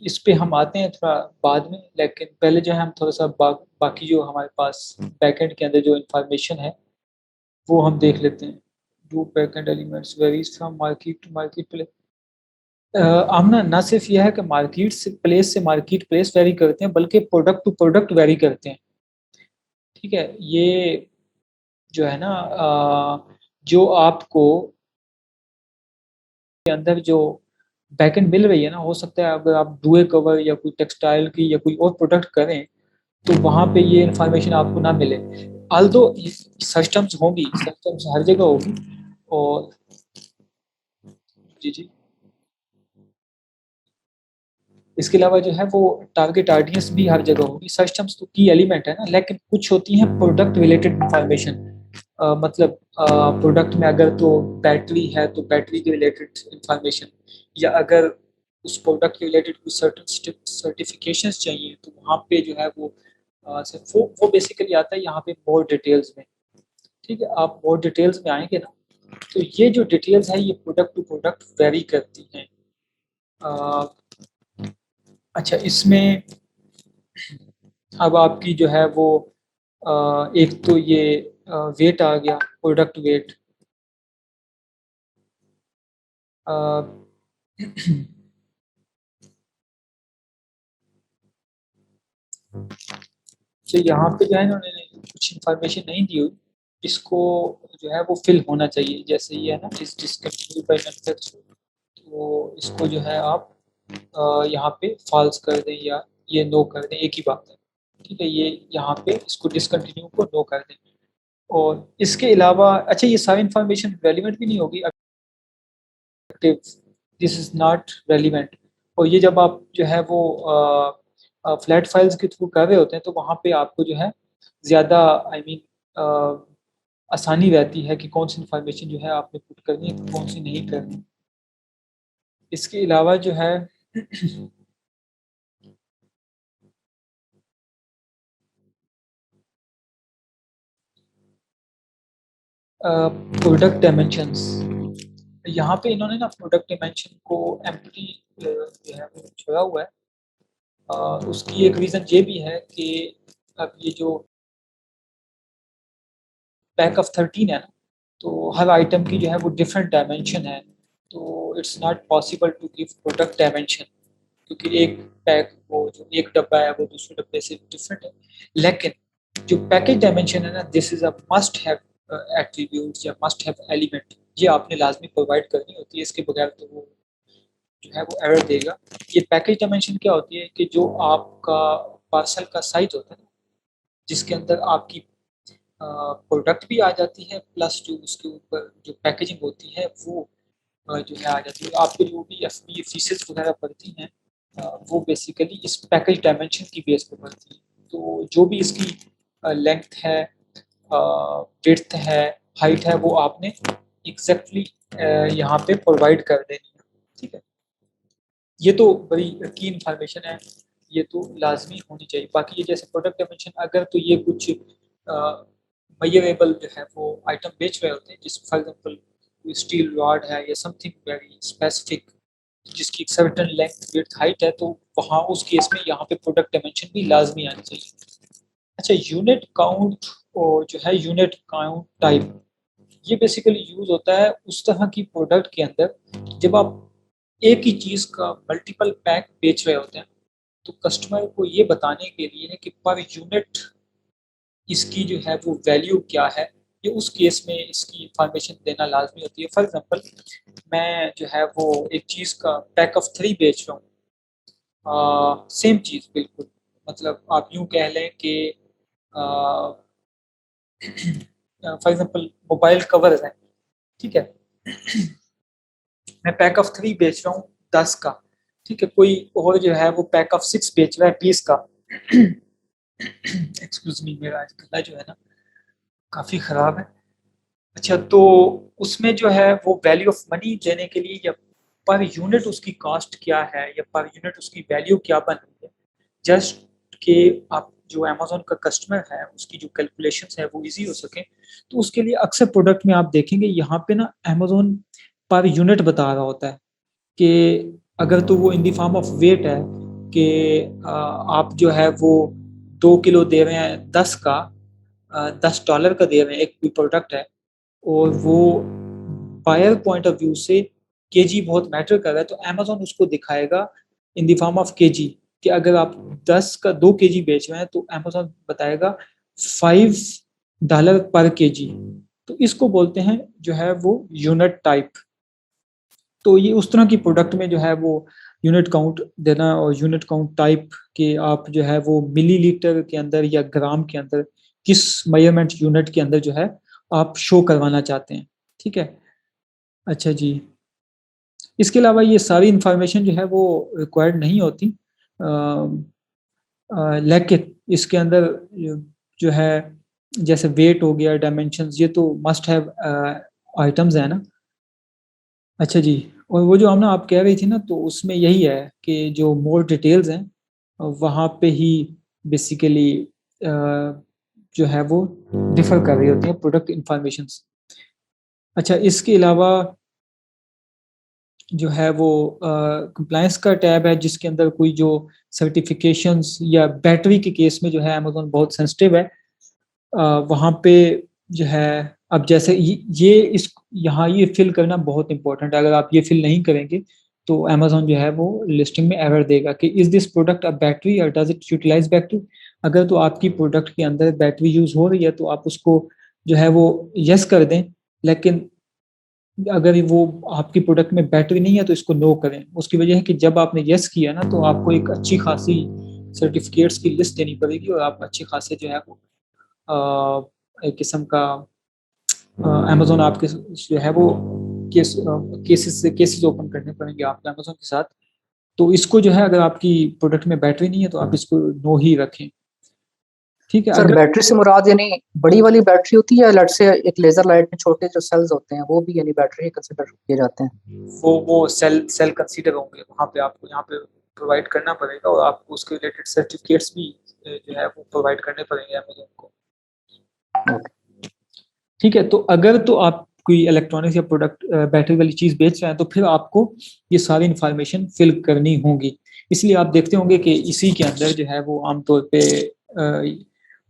इस पे हम आते हैं थोड़ा बाद में, लेकिन पहले जो है हम थोड़ा-सा बाकी जो हमारे पास बैकएंड के अंदर जो इन्फॉर्मेशन है, वो हम देख लेते हैं। Do backend elements varies from market to market place. हम ना सिर्फ ये है कि मार्केट प्लेस वेरी करते हैं, बल्कि प्रोडक्ट टू प्रोडक्ट वेरी करते हैं। ठीक है? ये जो है ना जो आपको के अंदर जो बैकएंड मिल रही है ना, हो सकता है अगर आप डुए कवर या कोई टेक्सटाइल की या कोई और प्रोडक्ट करें, तो वहाँ पे ये इन्फॉर्मेशन आपको ना मिले। ऑल्दो सिस्टम्स होंगी, सिस्टम्स हर जगह होगी और जी, जी। इसके अलावा जो है वो टारगेट ऑडियंस भी हर जगह होगी। सिस्टम्स तो की एलिमेंट है ना, लेकिन कुछ होती हैं प्रोडक्ट रिलेटेड इन्फॉर्मेशन। मतलब प्रोडक्ट में अगर तो बैटरी है तो बैटरी के रिलेटेड इन्फॉर्मेशन, या अगर उस प्रोडक्ट के रिलेटेड कुछ सर्टन सर्टिफिकेशंस चाहिए तो वहाँ पे जो है वो वो बेसिकली आता है यहाँ पे मोर डिटेल्स में। ठीक है, आप मोर डिटेल्स में आएंगे ना, तो ये जो डिटेल्स है ये प्रोडक्ट टू प्रोडक्ट वेरी करती हैं। अ, अच्छा, इसमें अब आपकी जो है वो एक तो ये वेट आ गया, प्रोडक्ट वेट। अ, तो यहाँ पे जो है ना उन्होंने कुछ इन्फॉर्मेशन नहीं दी हुई, इसको जो है वो फिल होना चाहिए। जैसे ये है ना, इस डिसकंटिन्यूड बाय मैन्युफैक्चरर, तो इसको जो है आप यहाँ पे फॉल्स कर दें या ये नो कर दें, एक ही बात है। ठीक है, ये यहाँ पे इसको डिसकंटिन्यू को नो कर दें। और इसके अलावा अच्छा, ये सारी इन्फॉर्मेशन रेलिवेंट भी नहीं होगी, दिस इज नॉट रेलिवेंट। और ये जब आप जो है वो फ्लैट फाइल्स के थ्रू कर रहे होते हैं तो वहाँ पे आपको जो है ज़्यादा आई मीन आसानी रहती है कि कौन सी इन्फॉर्मेशन जो है आपने पुट करनी है, तो कौन सी नहीं करनी। इसके अलावा जो है प्रोडक्ट डायमेंशंस, यहाँ पे इन्होंने ना प्रोडक्ट डायमेंशन को एम्प्टी जो है वो छोड़ा हुआ है। उसकी एक रीज़न ये भी है कि अब ये जो पैक ऑफ 13 है ना, तो हर आइटम की जो है वो डिफरेंट डायमेंशन है, तो it's not possible to give product dimension, क्योंकि एक पैक वो जो एक डब्बा है वो दूसरे डब्बे से डिफरेंट है। लेकिन जो पैकेज डायमेंशन है ना, this is a must have attributes या मस्ट हैव एलिमेंट, ये आपने लाजमी प्रोवाइड करनी होती है, इसके बगैर तो वो जो है वो एरर देगा। ये पैकेज डायमेंशन क्या होती है कि जो आपका पार्सल का साइज होता है ना, जिसके अंदर आपकी प्रोडक्ट भी आ जाती है, प्लस जो उसके ऊपर जो पैकेजिंग होती है वो जो है आ जाती है। आपको जो भी एफबी फीसेस वगैरह पड़ती हैं, वो बेसिकली इस पैकेज डायमेंशन की बेस पे पड़ती है। तो जो भी इसकी लेंथ है, विड्थ है, हाइट है, वो आपने एग्जैक्टली यहाँ पे प्रोवाइड कर देनी है। ठीक है, ये तो बड़ी की इंफॉर्मेशन है, ये तो लाजमी होनी चाहिए। बाकी ये जैसे प्रोडक्ट डायमेंशन, अगर तो ये कुछ मेजरेबल जो है वो आइटम बेच रहे होते हैं, जिस फॉर एग्जांपल कोई स्टील रॉड है या समथिंग वेरी स्पेसिफिक, जिसकी एक सर्टेन लेंथ विड्थ हाइट है, तो वहाँ उस केस में यहाँ पे प्रोडक्ट डायमेंशन भी लाजमी आनी चाहिए। अच्छा, यूनिट काउंट और जो है यूनिट काउंट टाइप, ये बेसिकली यूज होता है उस तरह की प्रोडक्ट के अंदर जब आप एक ही चीज़ का मल्टीपल पैक बेच रहे होते हैं, तो कस्टमर को ये बताने के लिए है कि पर यूनिट इसकी जो है वो वैल्यू क्या है, ये उस केस में इसकी इंफॉर्मेशन देना लाजमी होती है। फॉर एग्जांपल, मैं जो है वो एक चीज़ का पैक ऑफ 3 बेच रहा हूँ, सेम चीज़ बिल्कुल, मतलब आप यूँ कह लें कि फॉर एग्जांपल मोबाइल कवर्स हैं, ठीक है? मैं पैक ऑफ 3 बेच रहा हूँ 10 का, ठीक है, कोई और जो है वो पैक ऑफ 6 बेच रहा है 20 का। एक्सक्यूज मी, मेरा आज गला जो है ना काफी खराब है। अच्छा, तो उसमें जो है वो वैल्यू ऑफ मनी देने के लिए, या पर यूनिट उसकी कॉस्ट क्या है या पर यूनिट उसकी वैल्यू क्या बन रही है, जस्ट कि आप जो अमेज़न का कस्टमर है उसकी जो कैलकुलेशंस है वो ईज़ी हो सके, तो उसके लिए अक्सर प्रोडक्ट में आप देखेंगे यहाँ पे ना अमेज़न पर यूनिट बता रहा होता है कि अगर तो वो in the form of weight है कि आप जो है वो 2 किलो दे रहे हैं 10 का, $10 का दे रहे हैं, एक कोई प्रोडक्ट है और वो बायर पॉइंट ऑफ व्यू से केजी बहुत मैटर कर रहा है, तो अमेज़न उसको दिखाएगा इन द फॉर्म ऑफ केजी कि अगर आप 10 का 2 केजी बेच रहे हैं तो अमेज़न बताएगा $5 पर केजी। तो इसको बोलते हैं जो है वो यूनिट टाइप। तो ये उस तरह की प्रोडक्ट में जो है वो यूनिट काउंट देना, और यूनिट काउंट टाइप के आप जो है वो मिलीलीटर के अंदर या ग्राम के अंदर किस मेजरमेंट यूनिट के अंदर जो है आप शो करवाना चाहते हैं, ठीक है। अच्छा जी, इसके अलावा ये सारी इंफॉर्मेशन जो है वो रिक्वायर्ड नहीं होती, लेकिन इसके अंदर जो है जैसे वेट हो गया, डायमेंशंस, ये तो मस्ट हैव आइटम्स है ना। अच्छा जी, और वो जो हम ना आप कह रही थी ना, तो उसमें यही है कि जो मोर डिटेल्स हैं वहाँ पे ही बेसिकली जो है वो डिफर कर रही होती हैं प्रोडक्ट इंफॉर्मेशंस। अच्छा, इसके अलावा जो है वो कंप्लायंस का टैब है जिसके अंदर कोई जो सर्टिफिकेशंस, या बैटरी के केस में जो है अमेज़न बहुत सेंसिटिव है। वहाँ पे जो है, अब जैसे ये इस यहाँ ये फिल करना बहुत इंपॉर्टेंट है। अगर आप ये फिल नहीं करेंगे तो अमेज़न जो है वो लिस्टिंग में एरर देगा कि is this product a battery और डज इट यूटिलाइज बैटरी। अगर तो आपकी प्रोडक्ट के अंदर बैटरी यूज हो रही है तो आप उसको जो है वो यस कर दें, लेकिन अगर वो आपकी प्रोडक्ट में बैटरी नहीं है तो इसको नो करें। उसकी वजह है कि जब आपने यस किया ना तो आपको एक अच्छी खासी सर्टिफिकेट्स की लिस्ट देनी पड़ेगी और आप अच्छे खासे जो है वो एक किस्म का अमेज़न आपके जो है वो केसेस ओपन करने पड़ेंगे आपको अमेज़न के साथ। तो इसको जो है, अगर आपकी प्रोडक्ट में बैटरी नहीं है तो आप इसको नो ही रखें, ठीक है। सर अगर बैटरी से मुराद यानी बड़ी वाली बैटरी होती है, या लेट से एक लेजर लाइट में छोटे जो सेल्स होते हैं वो भी यानी बैटरी कंसिडर किए जाते हैं? वो सेल सेल कंसीडर होंगे, वहाँ पे आपको यहाँ पे प्रोवाइड करना पड़ेगा और आपको उसके रिलेटेड सर्टिफिकेट्स भी जो है वो प्रोवाइड करने पड़ेंगे अमेज़न को। ठीक है, तो अगर तो आप कोई इलेक्ट्रॉनिक्स या प्रोडक्ट बैटरी वाली चीज़ बेच रहे हैं तो फिर आपको ये सारी इन्फॉर्मेशन फिल करनी होगी। इसलिए आप देखते होंगे कि इसी के अंदर जो है वो आमतौर पे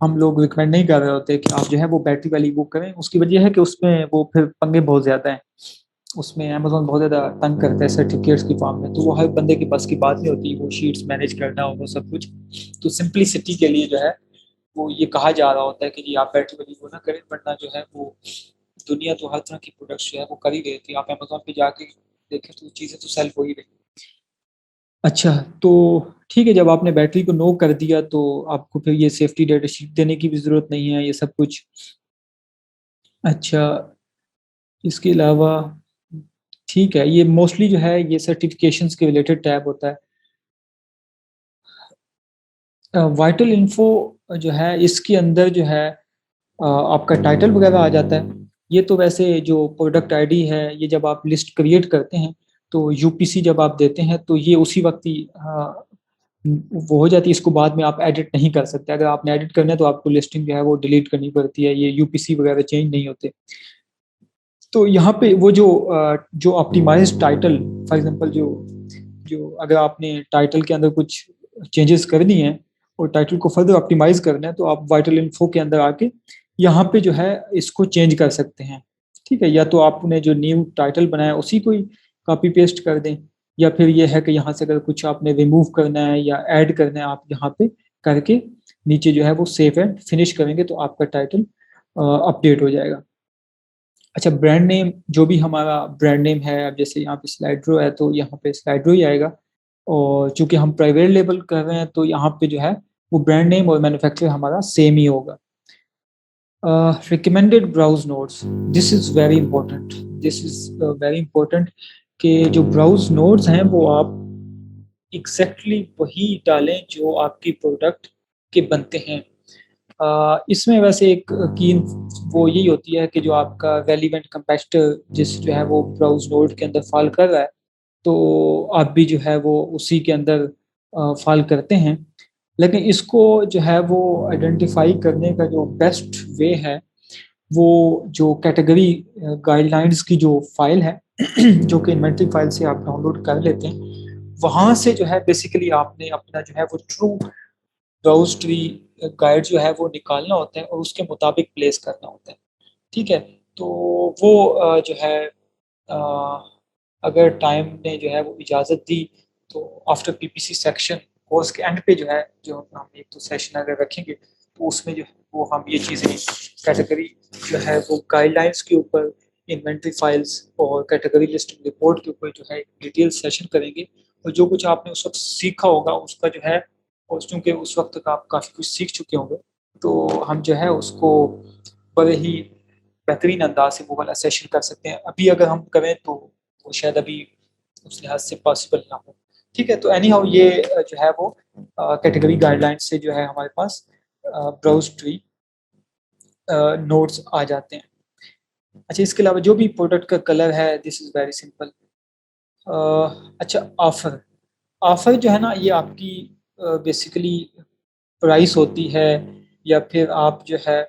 हम लोग रिकमेंड नहीं कर रहे होते कि आप जो है वो बैटरी वाली बुक करें। उसकी वजह है कि उसमें वो फिर पंगे बहुत ज़्यादा हैं। उसमें अमेज़न बहुत ज़्यादा तंग करता है सर्टिफिकेट्स की फॉर्म में, तो वो हर बंदे के बस की बात नहीं होती, वो शीट्स मैनेज करना और वो सब कुछ। तो सिंपलिसिटी के लिए जो है वो ये कहा जा रहा होता है कि जी आप बैटरी वाली वो ना करें, वरना जो है वो दुनिया तो हर तरह की प्रोडक्ट्स जो है वो कर ही रही थी। आप अमेज़न पे जाके देखें तो चीज़ें तो सेल हो ही रही। अच्छा, तो ठीक है, जब आपने बैटरी को नो कर दिया तो आपको फिर ये सेफ्टी डेटा शीट देने की भी ज़रूरत नहीं है, ये सब कुछ। अच्छा, इसके अलावा ठीक है, ये मोस्टली जो है ये सर्टिफिकेशंस के रिलेटेड टैब होता है। वाइटल इन्फो जो है इसके अंदर जो है आपका टाइटल वगैरह आ जाता है। ये तो वैसे जो प्रोडक्ट आईडी है, ये जब आप लिस्ट क्रिएट करते हैं तो यूपीसी जब आप देते हैं तो ये उसी वक्त ही वो हो जाती है। इसको बाद में आप एडिट नहीं कर सकते। अगर आपने एडिट करना है तो आपको लिस्टिंग जो है वो डिलीट करनी पड़ती है। ये यूपीसी वगैरह चेंज नहीं होते। तो यहाँ पे वो जो ऑप्टिमाइज्ड टाइटल, फॉर एग्जांपल जो जो अगर आपने टाइटल के अंदर कुछ चेंजेस करनी है और टाइटल को फर्दर ऑप्टिमाइज करना है तो आप वाइटल इन्फो के अंदर आके यहाँ पे जो है इसको चेंज कर सकते हैं, ठीक है। या तो आपने जो न्यू टाइटल बनाया उसी को ही कॉपी पेस्ट कर दें, या फिर ये है कि यहाँ से अगर कुछ आपने रिमूव करना है या ऐड करना है आप यहाँ पे करके नीचे जो है वो सेव एंड फिनिश करेंगे तो आपका टाइटल अपडेट हो जाएगा। अच्छा, ब्रांड नेम, जो भी हमारा ब्रांड नेम है, अब जैसे यहाँ पे स्लाइड्रो है तो यहाँ पे स्लाइड्रो ही आएगा। और चूंकि हम प्राइवेट लेबल कर रहे हैं तो यहाँ पे जो है वो ब्रांड नेम और मैन्युफैक्चरर हमारा सेम ही होगा। Recommended browse nodes, this is very important. This is very important कि जो ब्राउज़ नोड्स हैं वो आप एग्ज़ैक्टली वही डालें जो आपकी प्रोडक्ट के बनते हैं। इसमें वैसे एक की वो यही होती है कि जो आपका रेलेवेंट कंपैरेटर जिस जो है वो ब्राउज़ नोड के अंदर फ़ॉल कर रहा है, तो आप भी जो है वो उसी के अंदर फ़ॉल करते हैं। लेकिन इसको जो है वो आइडेंटिफ़ाई करने का जो बेस्ट वे है, वो जो कैटेगरी गाइडलाइंस की जो फ़ाइल है, जो कि इन्वेंटरी फ़ाइल से आप डाउनलोड कर लेते हैं, वहाँ से जो है बेसिकली आपने अपना जो है वो ट्रू ब्राउज़ ट्री गाइड जो है वो निकालना होता है और उसके मुताबिक प्लेस करना होता है, ठीक है? तो वो जो है अ, अगर टाइम ने जो है वो इजाज़त दी, तो आफ्टर पीपीसी सेक्शन कोर्स के एंड पे जो है, जो हम एक तो सेशन अगर रखेंगे, तो उसमें जो है वो हम ये चीज़ें कैटेगरी जो है वो गाइडलाइंस के ऊपर, इन्वेंटरी फाइल्स और कैटेगरी लिस्टिंग रिपोर्ट के ऊपर जो है डिटेल सेशन करेंगे। और जो कुछ आपने उस वक़्त सीखा होगा उसका जो है, और चूँकि उस वक़्त तक आप काफ़ी कुछ सीख चुके होंगे, तो हम जो है उसको बड़े ही बेहतरीन अंदाज़ से वो वाला सेशन कर सकते हैं। अभी अगर हम करें तो वो शायद अभी उस लिहाज से पॉसिबल ना हो। ठीक है, तो एनी हाउ ये जो है वो कैटेगरी गाइडलाइंस से जो है हमारे पास ब्राउज़ ट्री नोट्स आ जाते हैं। अच्छा, इसके अलावा जो भी प्रोडक्ट का कलर है, दिस इज़ वेरी सिंपल। अच्छा, ऑफ़र ऑफ़र जो है ना, ये आपकी बेसिकली प्राइस होती है, या फिर आप जो है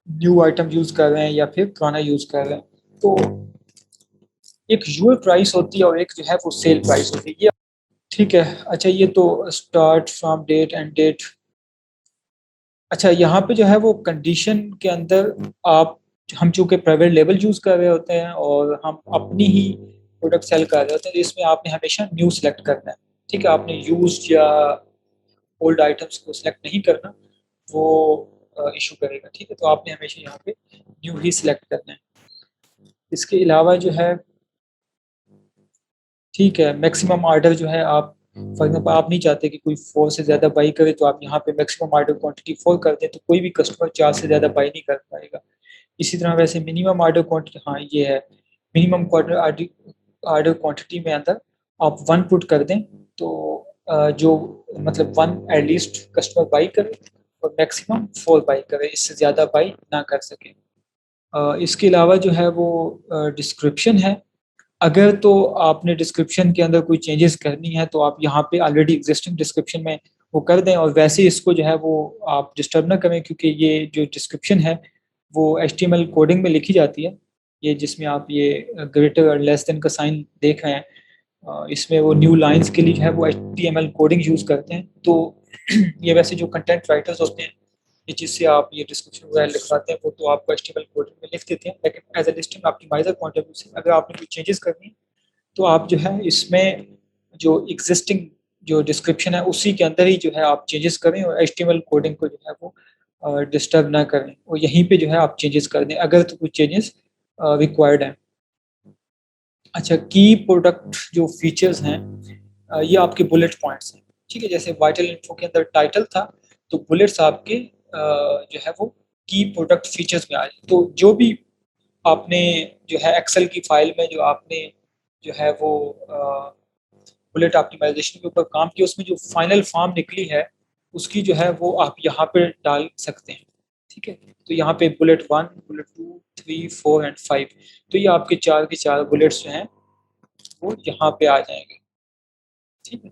न्यू आइटम यूज़ कर रहे हैं या फिर पुराना यूज़ कर रहे हैं। तो एक यूअर प्राइस होती है और एक जो है वो सेल प्राइस होती है। ये ठीक है। अच्छा, ये तो start from date end date. अच्छा, यहाँ पे जो है वो कंडीशन के अंदर आप, हम चूँकि प्राइवेट लेबल यूज़ कर रहे होते हैं और हम अपनी ही प्रोडक्ट सेल कर रहे होते हैं, तो इसमें आपने हमेशा न्यू सेलेक्ट करना है। ठीक है? आपने यूज़्ड या ओल्ड आइटम्स को सेलेक्ट नहीं करना, वो इश्यू करेगा। ठीक है? तो आपने हमेशा यहाँ पे न्यू ही सेलेक्ट करना है। इसके अलावा जो है, ठीक है, मैक्सिमम ऑर्डर जो है आप, फॉर एग्ज़ाम्पल आप नहीं चाहते कि कोई 4 से ज़्यादा बाई करे, तो आप यहाँ पे मैक्सिमम ऑर्डर क्वांटिटी 4 कर दें, तो कोई भी कस्टमर 4 से ज़्यादा बाई नहीं कर पाएगा। इसी तरह वैसे मिनिमम ऑर्डर क्वांटिटी, हाँ, ये है, मिनिमम क्वार्टर ऑर्डर क्वांटिटी में अंदर आप 1 पुट कर दें, तो जो मतलब 1 एट लीस्ट कस्टमर बाई करे और मैक्सिमम 4 बाई करे, इससे ज़्यादा बाई ना कर सके। इसके अलावा जो है वो डिस्क्रिप्शन है। अगर तो आपने डिस्क्रिप्शन के अंदर कोई चेंजेस करनी है, तो आप यहाँ पे ऑलरेडी एग्जिस्टिंग डिस्क्रिप्शन में वो कर दें, और वैसे इसको जो है वो आप डिस्टर्ब ना करें, क्योंकि ये जो डिस्क्रिप्शन है वो एचटीएमएल कोडिंग में लिखी जाती है। ये जिसमें आप ये ग्रेटर और लेस देन का साइन देख रहे हैं, इसमें वो न्यू लाइन्स के लिए जो है वो एचटीएमएल कोडिंग यूज़ करते हैं। तो ये वैसे जो कंटेंट राइटर्स होते हैं, ये जिससे आप ये डिस्क्रिप्शन वगैरह लिखवाते हैं, वो तो आपको एचटीएमएल कोडिंग में लिख देते हैं, लेकिन as a listing optimiser point of view से अगर आपने कोई चेंजेस करनी है, तो आप जो है इसमें जो एग्ज़िस्टिंग जो डिस्क्रिप्शन है उसी के अंदर ही जो है आप चेंजेस करें, और एचटीएमएल कोडिंग को जो है वो डिस्टर्ब ना करें, और यहीं पे जो है आप चेंजेस कर दें अगर तो कुछ चेंजेस रिक्वायर्ड हैं। अच्छा, की प्रोडक्ट जो फीचर्स हैं, ये आपके बुलेट पॉइंट्स हैं, ठीक है? जैसे वाइटल इन्फो के अंदर टाइटल था, तो बुलेट्स आपके जो है वो की प्रोडक्ट फीचर्स में आए। तो जो भी आपने जो है एक्सेल की फाइल में जो आपने जो है वो बुलेट ऑप्टिमाइज़ेशन के ऊपर काम किया, उसमें जो फाइनल फॉर्म निकली है, उसकी जो है वो आप यहाँ पे डाल सकते हैं, ठीक है? तो यहाँ पे बुलेट 1, बुलेट 2, 3, 4 एंड 5, तो ये आपके 4 के 4 बुलेट्स जो हैं, वो यहाँ पे आ जाएँगे, ठीक है?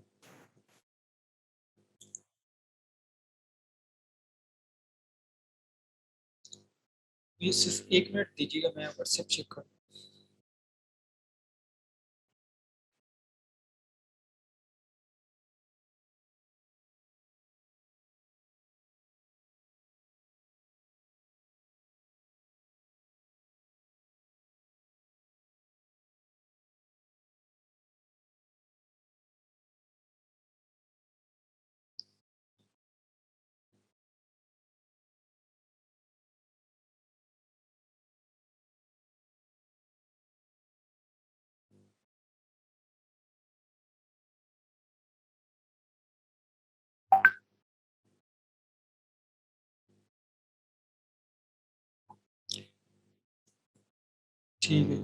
ये सिर्फ़ 1 मिनट दीजिएगा, मैं व्हाट्सएप चेक करूँ। ठीक है।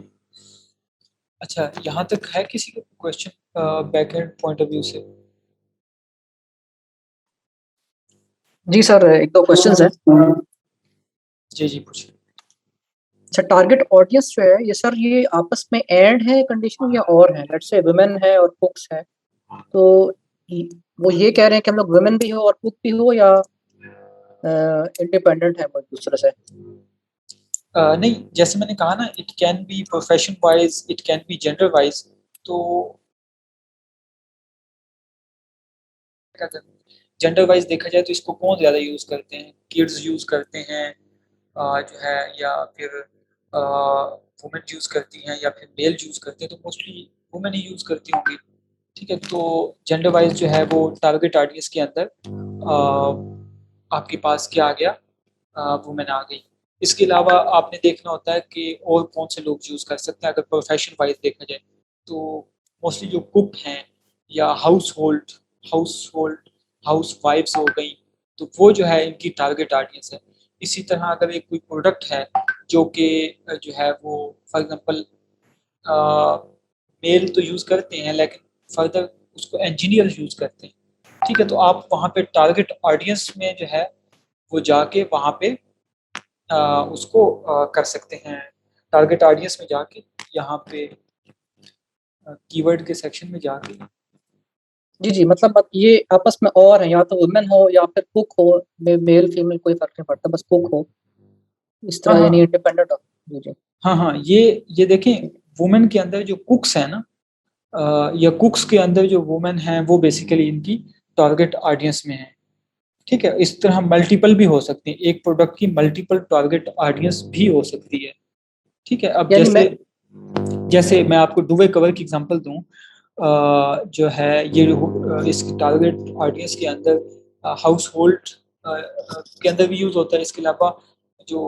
अच्छा, यहाँ तक है किसी का question backend point of view से? जी सर, एक दो क्वेश्चंस हैं। जी जी, पूछिए। अच्छा, टारगेट ऑडियंस जो है ये सर, ये आपस में एंड है कंडीशन या और है? लेट्स से वुमेन है और कुक्स है, तो ये- वो ये कह रहे हैं कि हम लोग वुमेन भी हो और कुक भी हो, या इंडिपेंडेंट है वो एक दूसरे से? नहीं, जैसे मैंने कहा ना, it can be profession wise, it can be gender wise. तो जेंडर वाइज देखा जाए तो इसको कौन ज़्यादा यूज़ करते हैं? किड्स यूज़ करते हैं जो है, या फिर वुमेन यूज़ करती हैं, या फिर मेल यूज़ करते हैं? तो मोस्टली वुमेन ही यूज़ करती होंगी। ठीक है, तो जेंडर वाइज जो है वो टारगेट ऑडियंस के अंदर आपके पास क्या आ गया? वुमेन आ गई। इसके अलावा आपने देखना होता है कि और कौन से लोग यूज़ कर सकते हैं। अगर प्रोफेशन वाइज देखा जाए तो मोस्टली जो कुक हैं या हाउस होल्ड हाउस वाइफ्स हो गई, तो वो जो है इनकी टारगेट ऑडियंस है। इसी तरह अगर एक कोई प्रोडक्ट है जो कि जो है वो फॉर एग्जांपल मेल तो यूज़ करते हैं, लेकिन फर्दर उसको इंजीनियर यूज़ करते हैं। ठीक है, तो आप वहाँ पे टारगेट ऑडियंस में जो है वो जाके वहाँ पे उसको कर सकते हैं। टारगेट ऑडियंस में जाके यहाँ पे कीवर्ड के सेक्शन में जाके। जी जी, मतलब अब ये आपस में और है, या तो वुमेन हो या फिर कुक हो, मेल फीमेल कोई फर्क नहीं पड़ता, बस कुक हो, इस हाँ तरह, यानी हाँ इंडिपेंडेंट हो। जी जी। हाँ हाँ, ये देखें, ठीक। वुमेन के अंदर जो कुक्स है ना, या कुक्स के अंदर जो वुमेन है वो बेसिकली इनकी टारगेट ऑडियंस में है। ठीक है, इस तरह मल्टीपल भी हो सकती है, एक प्रोडक्ट की मल्टीपल टारगेट ऑडियंस भी हो सकती है। ठीक है, अब यानी मैं, जैसे जैसे मैं आपको दुबई कवर की एग्जांपल दूं, जो है ये इसकी टारगेट ऑडियंस के अंदर हाउस होल्ड के अंदर भी यूज़ होता है। इसके अलावा जो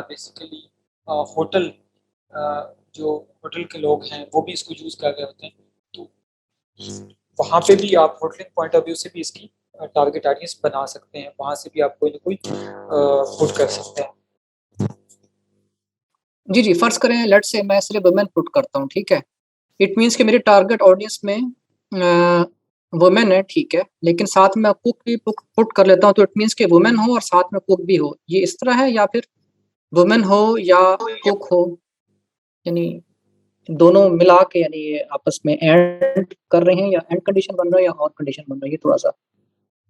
बेसिकली होटल जो होटल के लोग हैं वो भी इसको यूज़ कर रहे होते हैं। तो वहाँ पे भी आप होटलिंग पॉइंट ऑफ व्यू से भी इसकी टारगेट ऑडियंस बना सकते हैं, वहाँ से भी आप कोई ना कोई पुट कर सकते हैं। जी जी, फर्ज करें लेट्स से मैं सिर्फ वुमेन पुट करता हूँ, ठीक है। इट मीन्स कि मेरे टारगेट ऑडियंस में वुमेन है, ठीक है, लेकिन साथ में कुक भी पुट कर लेता हूँ, तो इट मीन्स कि वुमेन हो और साथ में कुक भी हो, ये इस तरह है? या फिर वुमेन हो या कुक हो, यानी दोनों मिला के, यानी ये आपस में एंड कर रहे हैं, या एंड कंडीशन बन रहा है या और कंडीशन बन रहा है, ये थोड़ा सा।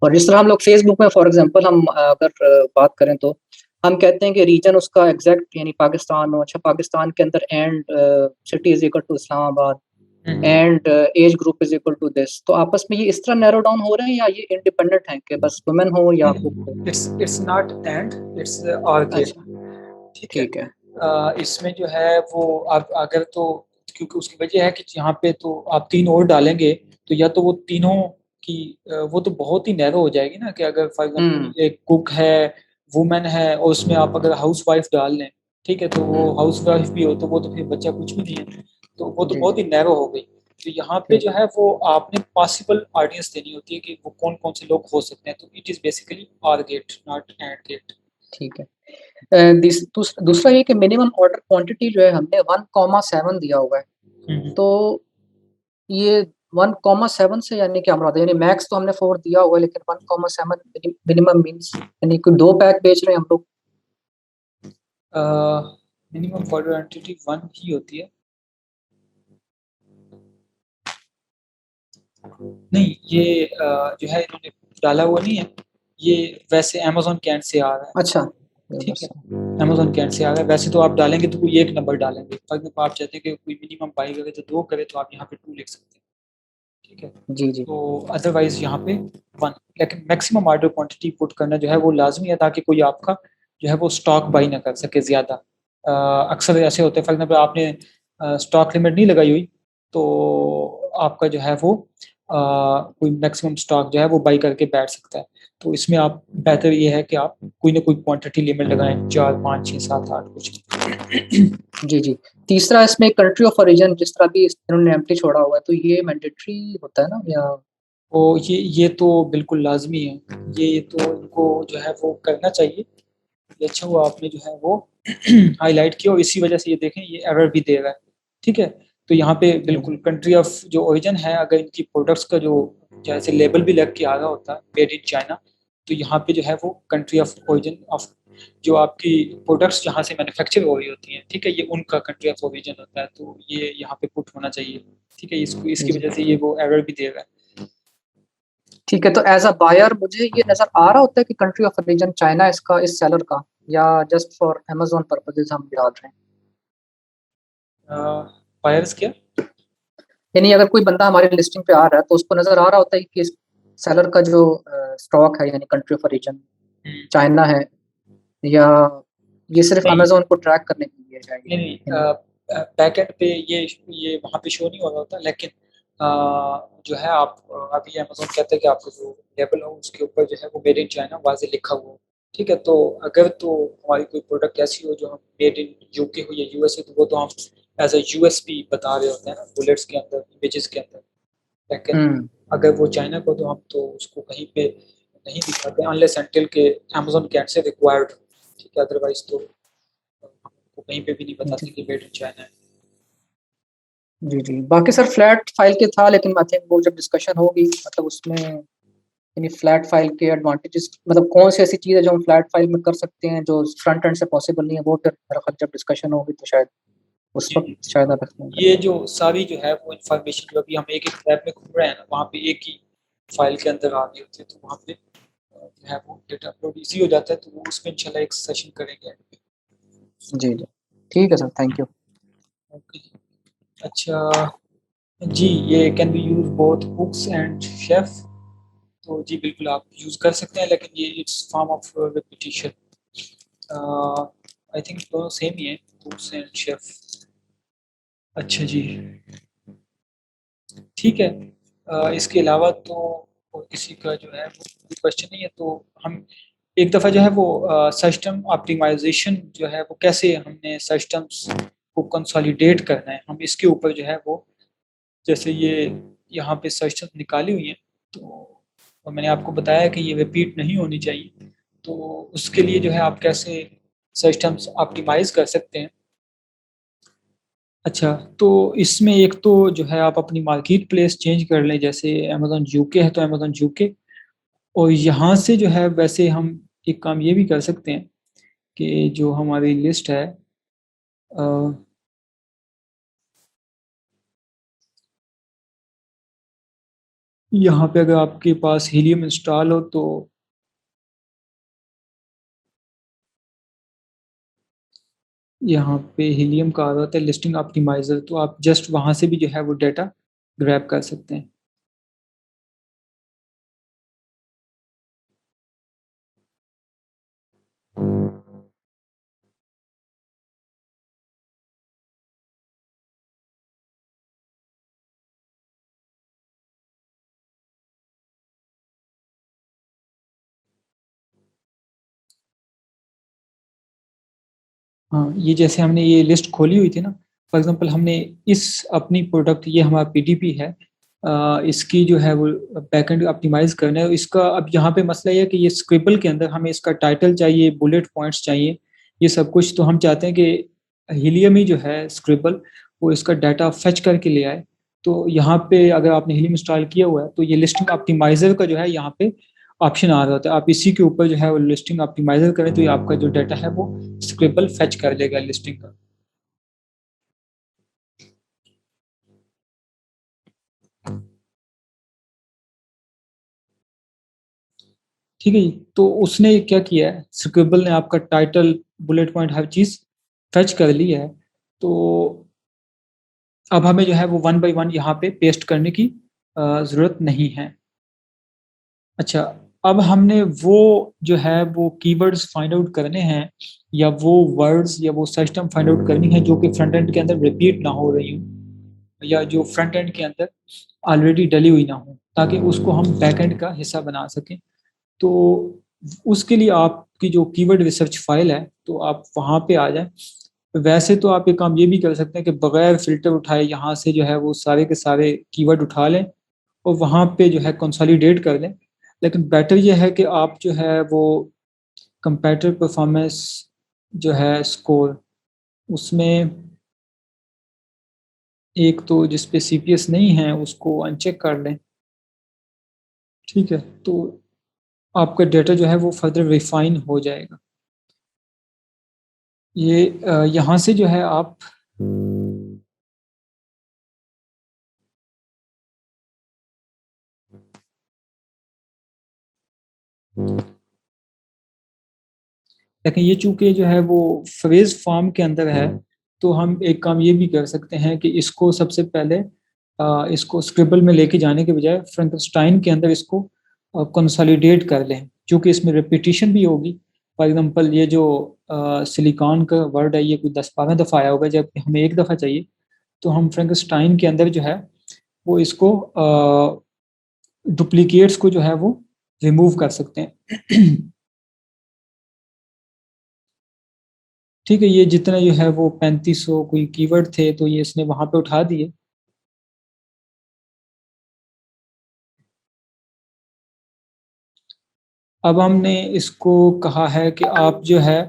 और जिस तरह हम लोग फेसबुक में फॉर एग्जांपल हम अगर बात करें, तो हम कहते हैं कि रीजन उसका एग्जैक्ट यानी पाकिस्तान हो, अच्छा पाकिस्तान के अंदर and city is equal to Islamabad, and age group is equal to this, तो आपस में ये इस तरह नैरो डाउन हो रहे हैं, या ये इंडिपेंडेंट हैं कि बस वुमेन हो या कुक हो? इट्स नॉट एंड, इट्स और गेट। अच्छा, ठीक है, ठीक है। इसमें जो है वो आप अगर तो, क्योंकि उसकी वजह है कि यहाँ पे तो आप तीन और डालेंगे, तो या तो वो तीनों की वो तो बहुत ही नैरो हो जाएगी ना, कि अगर फॉर हम्म। एग्जांपल एक कुक है, वुमेन है, और उसमें आप अगर हाउस वाइफ डाल लें, ठीक है, तो वो हाउस वाइफ भी हो तो वो तो फिर बच्चा कुछ भी नहीं है, तो वो तो जी बहुत जी, ही नैरो हो गई। तो यहाँ पे ठीक जो है। है वो आपने पॉसिबल ऑडियंस देनी होती है कि वो कौन कौन से लोग हो सकते हैं, तो it is basically or gate, not and gate. ठीक है। दूसरा ये कि मिनिमम ऑर्डर क्वांटिटी जो है हमने 1,7 दिया हुआ है, तो ये 1,7 से यानी क्या मुराद है? यानी मैक्स तो हमने 4 दिया हुआ है, लेकिन 1,7 मिनिमम मीन्स यानी कोई 2 पैक बेच रहे हैं हम लोग? मिनिमम ऑर्डर क्वांटिटी वन ही होती है। नहीं, ये जो है इन्होंने डाला हुआ नहीं है, ये वैसे अमेज़न कैंट से आ रहा है। अच्छा, ये ठीक है, बस। अमेज़न कैंट से आ रहा है। वैसे तो आप डालेंगे तो कोई एक नंबर डालेंगे, फॉर एग्जांपल आप चाहते हैं कि कोई मिनिमम बाई करे तो 2 करे, तो आप यहाँ पे 2 लिख सकते हैं। ठीक है, जी जी। तो अदरवाइज़ यहाँ पे 1, लेकिन मैक्सिमम ऑर्डर क्वांटिटी पुट करना जो है वो लाज़मी है, ताकि कोई आपका जो है वो स्टॉक बाई ना कर सके ज़्यादा। अक्सर ऐसे होते हैं, फॉर एग्जांपल आपने स्टॉक लिमिट नहीं लगाई हुई, तो आपका जो है वो कोई मैक्सिमम स्टॉक जो है वो बाई करके बैठ सकता है। तो इसमें आप बेहतर ये है कि आप कोई ना कोई क्वांटिटी लिमिट लगाएँ, 4, 5, 6, 7, 8 कुछ भी। जी जी। तीसरा इसमें कंट्री ऑफ ओरिजिन जिस तरह भी इन्होंने एम्प्टी छोड़ा हुआ है, तो ये मैंडेटरी होता है ना, या? तो ये तो बिल्कुल लाज़मी है। ये तो इनको जो है वो करना चाहिए। ये अच्छा हुआ आपने जो है वो हाइलाइट किया, और इसी वजह से ये देखें ये एरर भी दे रहा है। ठीक है? तो यहाँ पे बिल्कुल कंट्री ऑफ जो ओरिजिन है, अगर इनकी प्रोडक्ट्स का जो जैसे लेबल भी लग के आ रहा होता है मेड इन चाइना, तो यहाँ पे जो है वो कंट्री ऑफ ओरिजिन ऑफ जो आपकी प्रोडक्ट्स जहाँ से मैन्युफैक्चर हो रही होती हैं, ठीक है, ये उनका कंट्री ऑफ ओरिजिन होता है, तो ये यहाँ पे पुट होना चाहिए, ठीक है, इसको इसकी जी। वजह से ये वो एरर भी दे रहा है। ठीक है, तो एज अ बायर मुझे ये नजर आ रहा होता है कि कंट्री ऑफ ओरिजिन चाइना इसका, इस सेलर का, या जस्ट फॉर अमेजोन पर्पजेज हम डाल रहे हैं? बायर्स क्या? यानी अगर कोई बंदा हमारी लिस्टिंग पे आ रहा है तो उसको नजर आ रहा होता है कि इस सेलर का जो स्टॉक है, यानी country of origin hmm, China है, या ये सिर्फ नहीं अमेजोन को ट्रैक करने के लिए नहीं जाएगी? नहीं, बैकएंड पे ये वहाँ पे शो नहीं हो रहा होता, लेकिन जो है आप अभी अमेज़न कहते हैं कि आपको जो लेबल हो उसके ऊपर जो है वो मेड इन चाइना वाज़ेह लिखा हुआ हो, ठीक है? तो अगर तो हमारी कोई प्रोडक्ट ऐसी हो जो हम मेड इन यूके हो या यूएसए, तो वो तो हम एज़ अ यूएसपी बता रहे होते हैं ना, बुलेट्स के अंदर, इमेजेस के अंदर। लेकिन हम्म। अगर वो चाइना को, तो हम तो उसको कहीं पे नहीं दिखाते अनलेस अनटिल के अमेज़न के एंड से रिक्वायर्ड, ठीक है? अदरवाइज़ तो हम उनको कहीं पे भी नहीं जी बताते कि मेड इन चाइना है। जी जी। बाकी सर फ्लैट फाइल के था, लेकिन आई थिंक वो जब डिस्कशन होगी मतलब उसमें, यानी फ्लैट फाइल के एडवांटेजेस, मतलब कौन सी ऐसी चीज़ है जो हम फ्लैट फाइल में कर सकते हैं जो फ्रंट एंड से पॉसिबल नहीं है, वो फिर मेरा ख्याल जब डिस्कशन होगी तो शायद उस जी, वक्त जी। शायद आप एक्सप्लेन ये करेंगे। जो सारी जो है वो इन्फॉर्मेशन जो अभी हम एक-एक टैब में घूम रहे हैं ना, वहाँ पे एक ही फ़ाइल के अंदर आ रही होती है, तो वहाँ पे जो है वो डेटा अपलोड ईज़ी हो जाता है, तो वो उसमें इंशाल्लाह एक सेशन करेंगे। जी जी। ठीक है सर, थैंक यू। ओके जी। अच्छा, जी, ये can be use both hooks and chef, तो जी बिल्कुल आप यूज़ कर सकते हैं, लेकिन ये it's form of repetition. I think दोनों सेम ही है, हुक्स एंड शेफ। अच्छा जी। ठीक है। इसके अलावा तो और किसी का जो है वो कोई क्वेश्चन नहीं है, तो हम एक दफ़ा जो है वो सिस्टम ऑप्टिमाइज़ेशन जो है वो कैसे हमने सिस्टम्स को कंसोलिडेट करना है, हम इसके ऊपर जो है वो, जैसे ये यहाँ पे सिस्टम्स निकाली हुई हैं, तो और मैंने आपको बताया कि ये रिपीट नहीं होनी चाहिए, तो उसके लिए जो है आप कैसे सिस्टम्स ऑप्टिमाइज़ कर सकते हैं। अच्छा, तो इसमें एक तो जो है आप अपनी मार्केट प्लेस चेंज कर लें, जैसे अमेज़न यूके है तो अमेज़न यूके, और यहाँ से जो है वैसे हम एक काम ये भी कर सकते हैं कि जो हमारी लिस्ट है, अ, यहाँ पे अगर आपके पास हीलियम इंस्टॉल हो तो यहाँ पे हीलियम का आ जाता है लिस्टिंग ऑप्टिमाइज़र, तो आप जस्ट वहाँ से भी जो है वो डेटा ग्रैब कर सकते हैं। हाँ, ये जैसे हमने ये लिस्ट खोली हुई थी ना, फॉर एग्ज़ाम्पल हमने इस अपनी प्रोडक्ट, ये हमारा पीडीपी है, इसकी जो है वो बैकएंड ऑप्टिमाइज़ करना है। इसका अब यहाँ पे मसला ये है कि ये स्क्रिबल के अंदर हमें इसका टाइटल चाहिए, बुलेट पॉइंट्स चाहिए, ये सब कुछ, तो हम चाहते हैं कि हीलियम ही जो है स्क्रिबल, वो इसका डाटा फेच करके ले आए। तो यहाँ पे अगर आपने हीलियम इंस्टॉल किया हुआ है, तो ये लिस्टिंग ऑप्टिमाइज़र का जो है यहाँ पे ऑप्शन आ रहा होता है। आप इसी के ऊपर जो है वो लिस्टिंग ऑप्टिमाइज़र करें, तो ये आपका जो डाटा है वो स्क्रिबल फेच कर लेगा लिस्टिंग का। ठीक है जी, तो उसने क्या किया है, स्क्रिबल ने आपका टाइटल, बुलेट पॉइंट, हर चीज़ फेच कर ली है, तो अब हमें जो है वो वन बाय वन यहाँ पे पेस्ट करने की ज़रूरत नहीं है। अच्छा, अब हमने वो जो है वो कीवर्ड्स फाइंड आउट करने हैं, या वो वर्ड्स या वो सिस्टम फाइंड आउट करनी है जो कि फ्रंट एंड के अंदर रिपीट ना हो रही हो, या जो फ्रंट एंड के अंदर ऑलरेडी डली हुई ना हो, ताकि उसको हम बैक एंड का हिस्सा बना सकें। तो उसके लिए आपकी जो कीवर्ड रिसर्च फाइल है, तो आप वहाँ पे आ जाएं। वैसे तो आप एक काम ये भी कर सकते हैं कि बगैर फिल्टर उठाए यहाँ से जो है वो सारे के सारे कीवर्ड उठा लें और वहाँ पे जो है कंसोलिडेट कर लें। लेकिन बेटर ये है कि आप जो है वो कंपैरेटिव परफॉर्मेंस जो है स्कोर, उसमें एक तो जिस पे सीपीएस नहीं है उसको अनचेक कर लें। ठीक है, तो आपका डेटा जो है वो फर्दर रिफाइन हो जाएगा। ये यहाँ से जो है आप लेकिन ये चूंकि जो है वो फ्रेज फॉर्म के अंदर है, तो हम एक काम ये भी कर सकते हैं कि इसको सबसे पहले इसको स्क्रिबल में लेके जाने के बजाय फ्रैंकनस्टाइन के अंदर इसको कंसोलिडेट कर लें, क्योंकि इसमें रिपीटिशन भी होगी। फॉर एग्जांपल ये जो सिलिकॉन का वर्ड है ये कोई 10-12 दफ़ा आया होगा, जब हमें एक दफ़ा चाहिए, तो हम फ्रैंकनस्टाइन के अंदर जो है वो इसको डुप्लीकेट्स को जो है वो रिमूव कर सकते हैं। ठीक है, ये जितना जो है वो 3500 कोई कीवर्ड थे, तो ये इसने वहां पे उठा दिए। अब हमने इसको कहा है कि आप जो है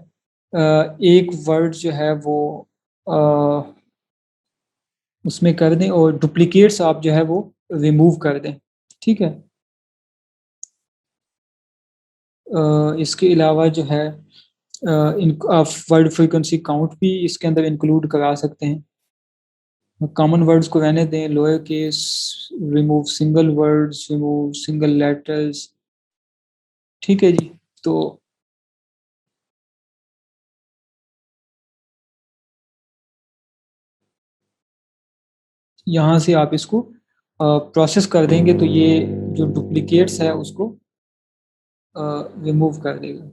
एक वर्ड जो है वो अ, उसमें कर दें और डुप्लीकेट्स आप जो है वो रिमूव कर दें। ठीक है, इसके अलावा जो है इन आप वर्ड फ्रीक्वेंसी काउंट भी इसके अंदर इंक्लूड करा सकते हैं। कॉमन वर्ड्स को रहने दें, lower case, remove single words, remove single letters. ठीक है जी। तो यहाँ से आप इसको प्रोसेस कर देंगे तो ये जो डुप्लीकेट्स है उसको रिमूव कर देगा।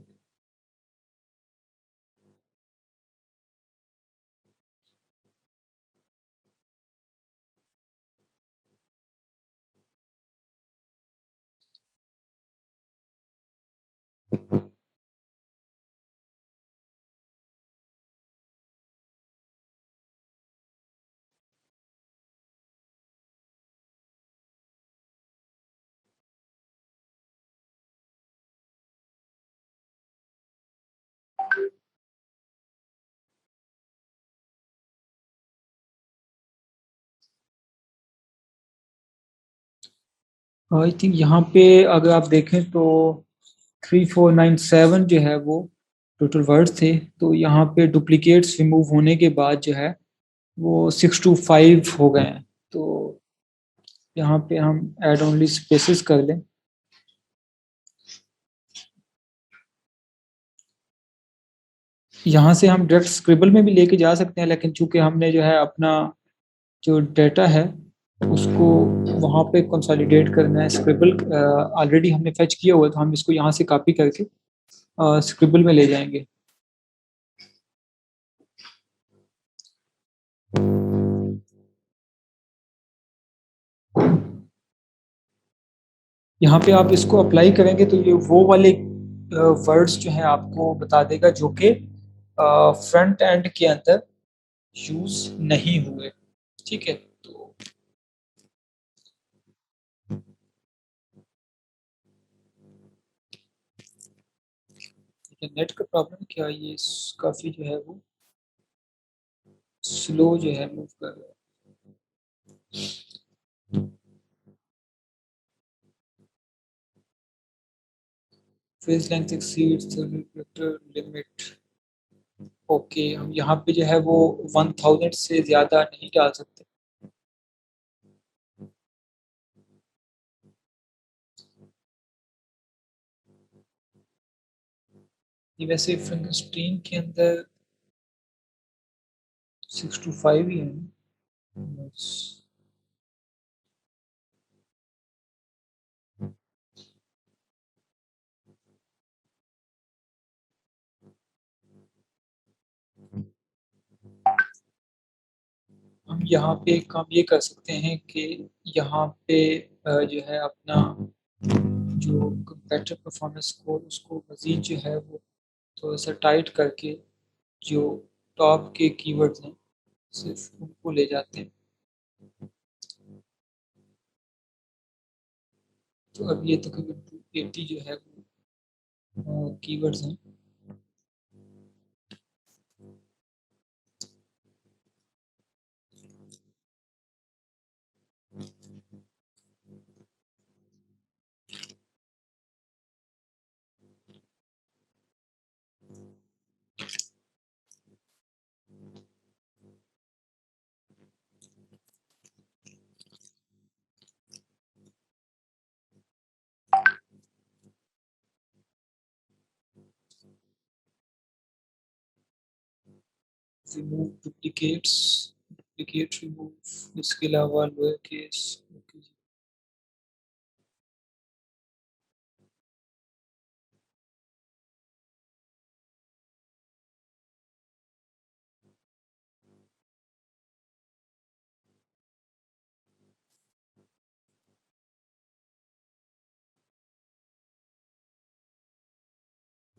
आई थिंक यहाँ पे अगर आप देखें तो 3497 जो है वो टोटल वर्ड थे, तो यहाँ पे डुप्लीकेट्स रिमूव होने के बाद जो है वो 625 हो गए हैं। तो यहाँ पे हम ऐड ओनली स्पेसिस कर लें। यहाँ से हम डायरेक्ट स्क्रिबल में भी लेके जा सकते हैं, लेकिन चूंकि हमने जो है अपना जो डेटा है उसको वहाँ पे कंसोलिडेट करना है, स्क्रिबल ऑलरेडी हमने फेच किया हुआ, तो हम इसको यहाँ से कॉपी करके स्क्रिबल में ले जाएंगे। यहाँ पे आप इसको अप्लाई करेंगे तो ये वो वाले वर्ड्स जो है आपको बता देगा जो कि फ्रंट एंड के अंदर यूज नहीं हुए। ठीक है, तो नेट का प्रॉब्लम क्या है, ये काफी जो है वो स्लो जो है मूव कर रहा है। Phase length exceeds the reflector limit. Okay, हम यहाँ पे जो है वो 1000 से ज्यादा नहीं डाल सकते। ये वैसे फ्रैंकनस्टीन के अंदर 625 ही है। बस। हम यहाँ पे एक काम ये कर सकते हैं कि यहाँ पे जो है अपना जो बेटर परफॉर्मेंस कोड उसको मजीद जो है वो थोड़ा सा टाइट करके जो टॉप के कीवर्ड्स हैं सिर्फ उनको ले जाते हैं। तो अब ये तकरीबन 280 जो है वो कीवर्ड्स हैं। रिमूव डुप्लीकेट रिमूव, इसके अलावा लोअर केस।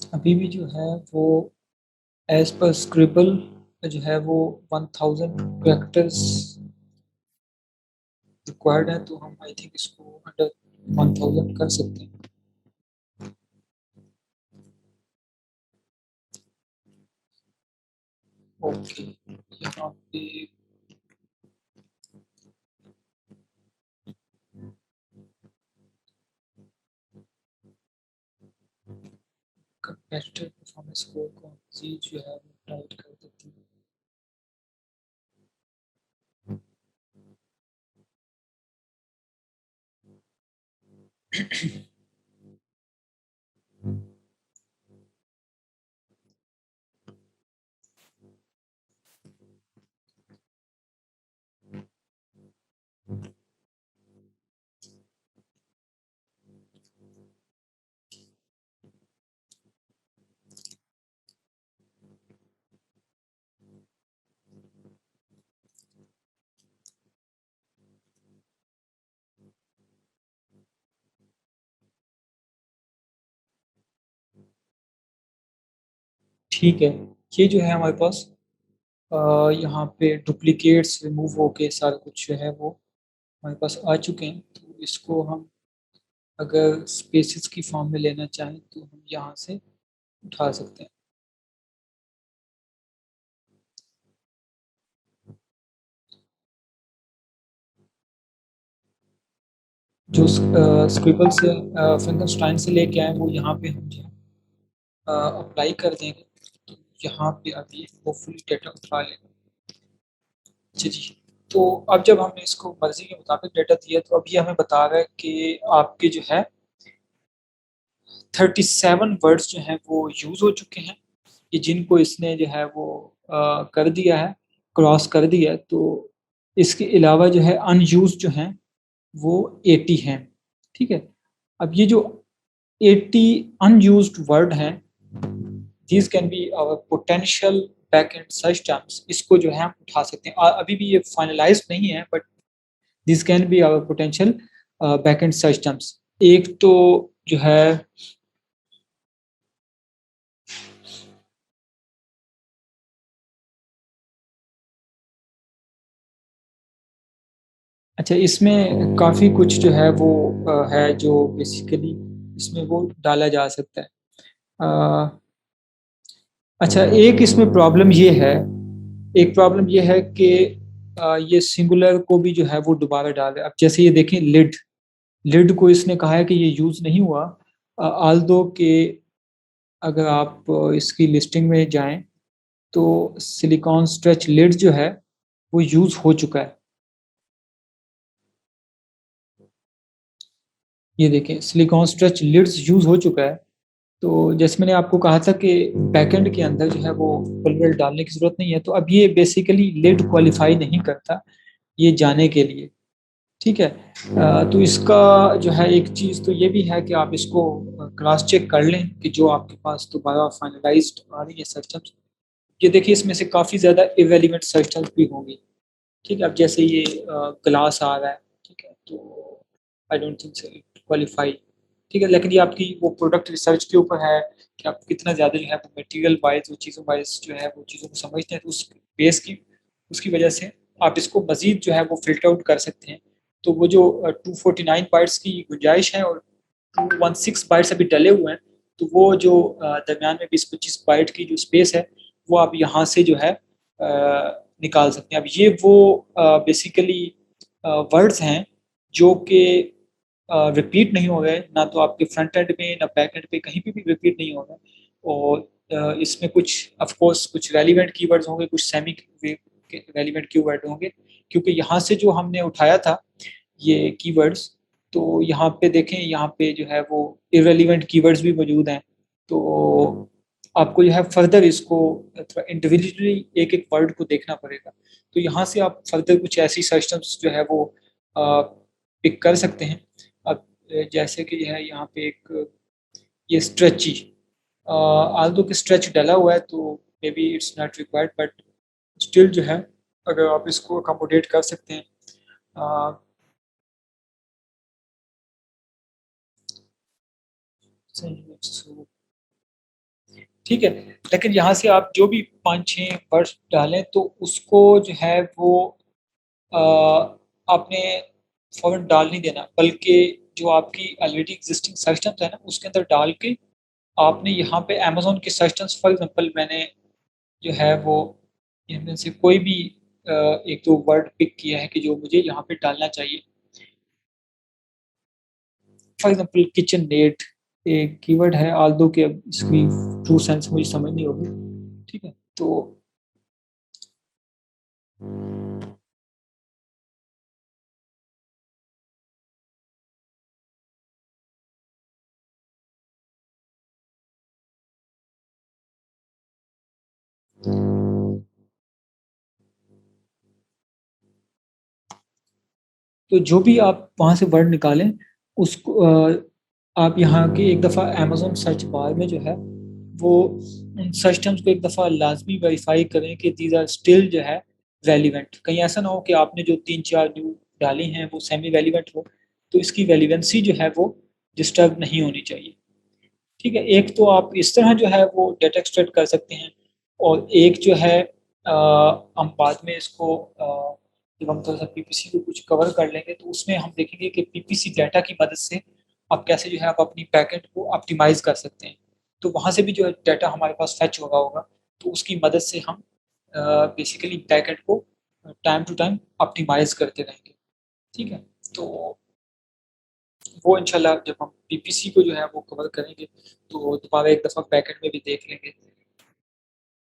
अभी भी जो है वो एज पर स्क्रिबल जो है वो 1000 कैरेक्टर्स रिक्वायर्ड है, तो हम आई थिंक इसको अंडर 1000 कर सकते हैं। ओके, यहाँ पे कंपेटिटिव परफॉर्मेंस स्कोर कौन सी जो है वो टाइट कर देती है। ठीक है, ये जो है हमारे पास यहाँ पे डुप्लीकेट्स रिमूव होके सारा कुछ जो है वो हमारे पास आ चुके हैं। तो इसको हम अगर स्पेसिस की फॉर्म में लेना चाहें तो हम यहाँ से उठा सकते हैं। जो स्क्रिबल से फ्रैंकनस्टाइन से लेके आए वो यहाँ पे हम जो अप्लाई कर देंगे, तो यहाँ पे अभी वो फुल डेटा उठा लेंगे। अच्छा जी, तो अब जब हमने इसको मर्जी के मुताबिक डेटा दिया तो अब ये हमें बता रहा है कि आपके जो है 37 वर्ड्स जो हैं वो यूज़ हो चुके हैं, कि जिनको इसने जो है वो कर दिया है, क्रॉस कर दिया है। तो इसके अलावा जो है अनयूज़ जो हैं वो 80 हैं। ठीक है, अब ये जो 80 अनयूज्ड वर्ड हैं, these can be our potential back end search terms. इसको जो है हम उठा सकते हैं। अभी भी ये फाइनलाइज नहीं है, but this can be our potential back end search terms. एक तो जो है अच्छा, इसमें काफ़ी कुछ जो है वो है जो बेसिकली इसमें वो डाला जा सकता है। अ, अच्छा, एक इसमें प्रॉब्लम ये है, एक प्रॉब्लम ये है कि ये सिंगुलर को भी जो है वो दोबारा डाल रहा है। अब जैसे ये देखें लिड, लिड को इसने कहा है कि ये यूज़ नहीं हुआ, आल्दो के अगर आप इसकी लिस्टिंग में जाएं तो सिलिकॉन स्ट्रेच लिड जो है वो यूज़ हो चुका है। ये देखें सिलिकॉन स्ट्रेच लिड्स यूज़ हो चुका है। तो जैसे मैंने आपको कहा था कि बैकएंड के अंदर जो है वो पलवेल डालने की ज़रूरत नहीं है, तो अब ये बेसिकली लिड क्वालिफाई नहीं करता ये जाने के लिए। ठीक है, तो इसका जो है एक चीज़ तो ये भी है कि आप इसको क्रॉस चेक कर लें कि जो आपके पास दोबारा फाइनलाइज्ड आ रही है सर्च टर्म्स, ये देखिए इसमें से काफ़ी ज़्यादा इवेल्युएट सर्च टर्म्स भी होंगी। ठीक है, अब जैसे ये ग्लास आ रहा है, ठीक है, तो I don't think so it qualify. ठीक है, लेकिन ये आपकी वो प्रोडक्ट रिसर्च के ऊपर है कि आप कितना ज़्यादा जो है वो मटेरियल वाइज वो चीज़ों वाइज जो है वो चीज़ों को समझते हैं, तो उस बेस की उसकी वजह से आप इसको मज़ीद जो है वो फ़िल्टर आउट कर सकते हैं। तो वो जो 249 बाइट्स की गुंजाइश है और 216 बाइट्स अभी डले हुए हैं, तो वो जो दरमियान में 20-25 बाइट की जो स्पेस है वो आप यहाँ से जो है निकाल सकते हैं। अब ये वो बेसिकली वर्ड्स हैं जो कि रिपीट नहीं हो रहे, ना तो आपके फ्रंट एंड में ना बैक एंड पे कहीं पे भी रिपीट नहीं हो रहा है। और इसमें कुछ ऑफ कोर्स कुछ रेलिवेंट कीवर्ड्स होंगे, कुछ सेमी रेलिवेंट कीवर्ड होंगे, क्योंकि यहाँ से जो हमने उठाया था ये कीवर्ड्स, तो यहाँ पे देखें, यहाँ पे जो है वो इररेलेवेंट कीवर्ड्स भी मौजूद हैं। तो आपको जो है फर्दर इसको थोड़ा इंडिविजुअली एक-एक वर्ड को देखना पड़ेगा। तो यहाँ से आप फर्दर कुछ ऐसी सिस्टम्स जो है वो पिक कर सकते हैं। अब जैसे कि जो है यहाँ पे एक ये स्ट्रेची ऑल्दो कि स्ट्रेच डला हुआ है तो may be it's not required but still जो है अगर आप इसको अकोमोडेट कर सकते हैं ठीक है। लेकिन यहाँ से आप जो भी 5-6 वर्ड्स डालें तो उसको जो है वो अ, आपने फ़ौरन डाल नहीं देना, बल्कि जो आपकी ऑलरेडी एक्जिस्टिंग सिस्टम्स है ना, उसके अंदर डाल के आपने यहाँ पे अमेज़न के सिस्टम्स फॉर एग्ज़ाम्पल मैंने जो है वो इनमें से कोई भी 1-2 वर्ड पिक किया है कि जो मुझे यहाँ पे डालना चाहिए। फॉर एग्ज़ाम्पल किचन नेट एक कीवर्ड है ऑल्दो कि अब इसकी ट्रू सेंस मुझे समझ नहीं होगी, ठीक है? तो तो जो भी आप वहाँ से वर्ड निकालें उसको आप यहाँ के एक दफ़ा अमेज़न सर्च बार में जो है वो उन सर्च टर्म्स को एक दफ़ा लाज़मी वेरीफ़ाई करें कि दीज़ आर स्टिल जो है रेलेवेंट। कहीं ऐसा ना हो कि आपने जो 3-4 न्यू डाली हैं वो सेमी रेलेवेंट हो, तो इसकी रेलेवेंसी जो है वो डिस्टर्ब नहीं होनी चाहिए। ठीक है? एक तो आप इस तरह जो है वो डेटा एक्सट्रैक्ट कर सकते हैं और एक जो है हम बाद में इसको जब हम थोड़ा-सा पीपीसी को कुछ कवर कर लेंगे तो उसमें हम देखेंगे कि पीपीसी डेटा की मदद से आप कैसे जो है आप अपनी बैकएंड को ऑप्टिमाइज़ कर सकते हैं। तो वहाँ से भी जो है डेटा हमारे पास फेच हो रहा होगा, तो उसकी मदद से हम बेसिकली बैकएंड को टाइम टू टाइम ऑप्टिमाइज़ करते रहेंगे। ठीक है? तो वो इंशाल्लाह जब हम पीपीसी को जो है वो कवर करेंगे, तो दोबारा एक दफ़ा बैकएंड में भी देख लेंगे।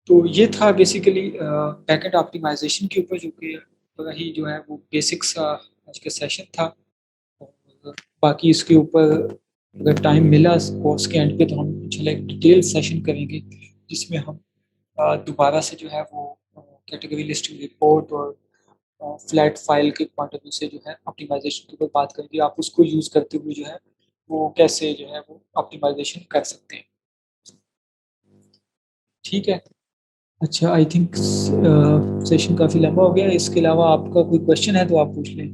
तो ये था बेसिकली बैकएंड ऑप्टिमाइज़ेशन के ऊपर जो कि बड़ा ही जो है वो बेसिक्स आज का सेशन था। और बाकी इसके ऊपर अगर टाइम मिला इस कोर्स के एंड पे तो हम इंशाल्लाह एक डिटेल सेशन करेंगे, जिसमें हम दोबारा से जो है वो कैटेगरी लिस्टिंग रिपोर्ट और फ्लैट फाइल के पॉइंट ऑफ व्यू से जो है ऑप्टिमाइज़ेशन के ऊपर बात करेंगे। आप उसको यूज़ करते हुए जो है वो कैसे जो है वो ऑप्टिमाइज़ेशन कर सकते हैं। ठीक है? अच्छा आई थिंक सेशन काफ़ी लंबा हो गया है, इसके अलावा आपका कोई क्वेश्चन है तो आप पूछ लें।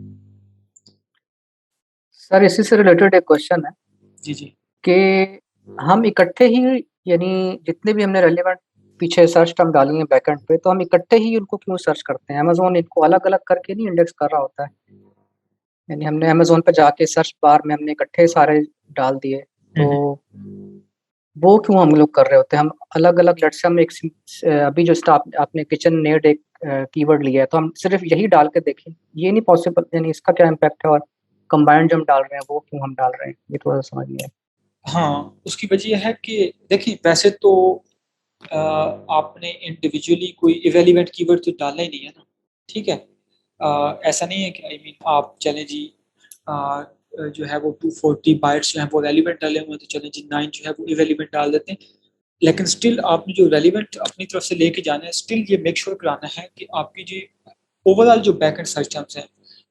सर इसी से रिलेटेड एक क्वेश्चन है जी, जी। कि हम इकट्ठे ही यानी जितने भी हमने रेलेवेंट पीछे सर्च टर्म डाली हैं बैकएंड पे, तो हम इकट्ठे ही उनको क्यों सर्च करते हैं? अमेज़न इनको अलग-अलग करके नहीं इंडेक्स कर रहा होता है। यानी हमने अमेज़न पे जाके सर्च बार में हमने इकट्ठे सारे डाल दिए, हुँ, तो हुँ। वो क्यों हम लोग कर रहे होते हैं? हम अलग-अलग लेट्स से हम एक अभी जो स्टाफ आपने किचन नेड एक कीवर्ड लिया है, तो हम सिर्फ यही डाल के देखें, ये नहीं पॉसिबल यानी इसका क्या इम्पैक्ट है और कंबाइंड जो हम डाल रहे हैं, वो क्यों हम डाल रहे हैं? ये थोड़ा-सा समझ नहीं आया। हाँ, उसकी वजह ये है कि देखिए वैसे तो आपने इंडिविजुअली कोई इर्रेलेवेंट कीवर्ड तो डालना ही नहीं है ना, ठीक है? ऐसा नहीं है कि आई मीन आप चलें जी जो है वो 240 बाइट्स जो हैं वो रेलेवेंट डाले हुए हैं तो चलें जी 9 जो है वो इर्रेलेवेंट डाल देते हैं। लेकिन स्टिल आपने जो रेलेवेंट अपनी तरफ से लेके जाना है, स्टिल ये मेक श्योर कराना है कि आपकी जो ओवरऑल जो बैकएंड सिस्टम्स हैं,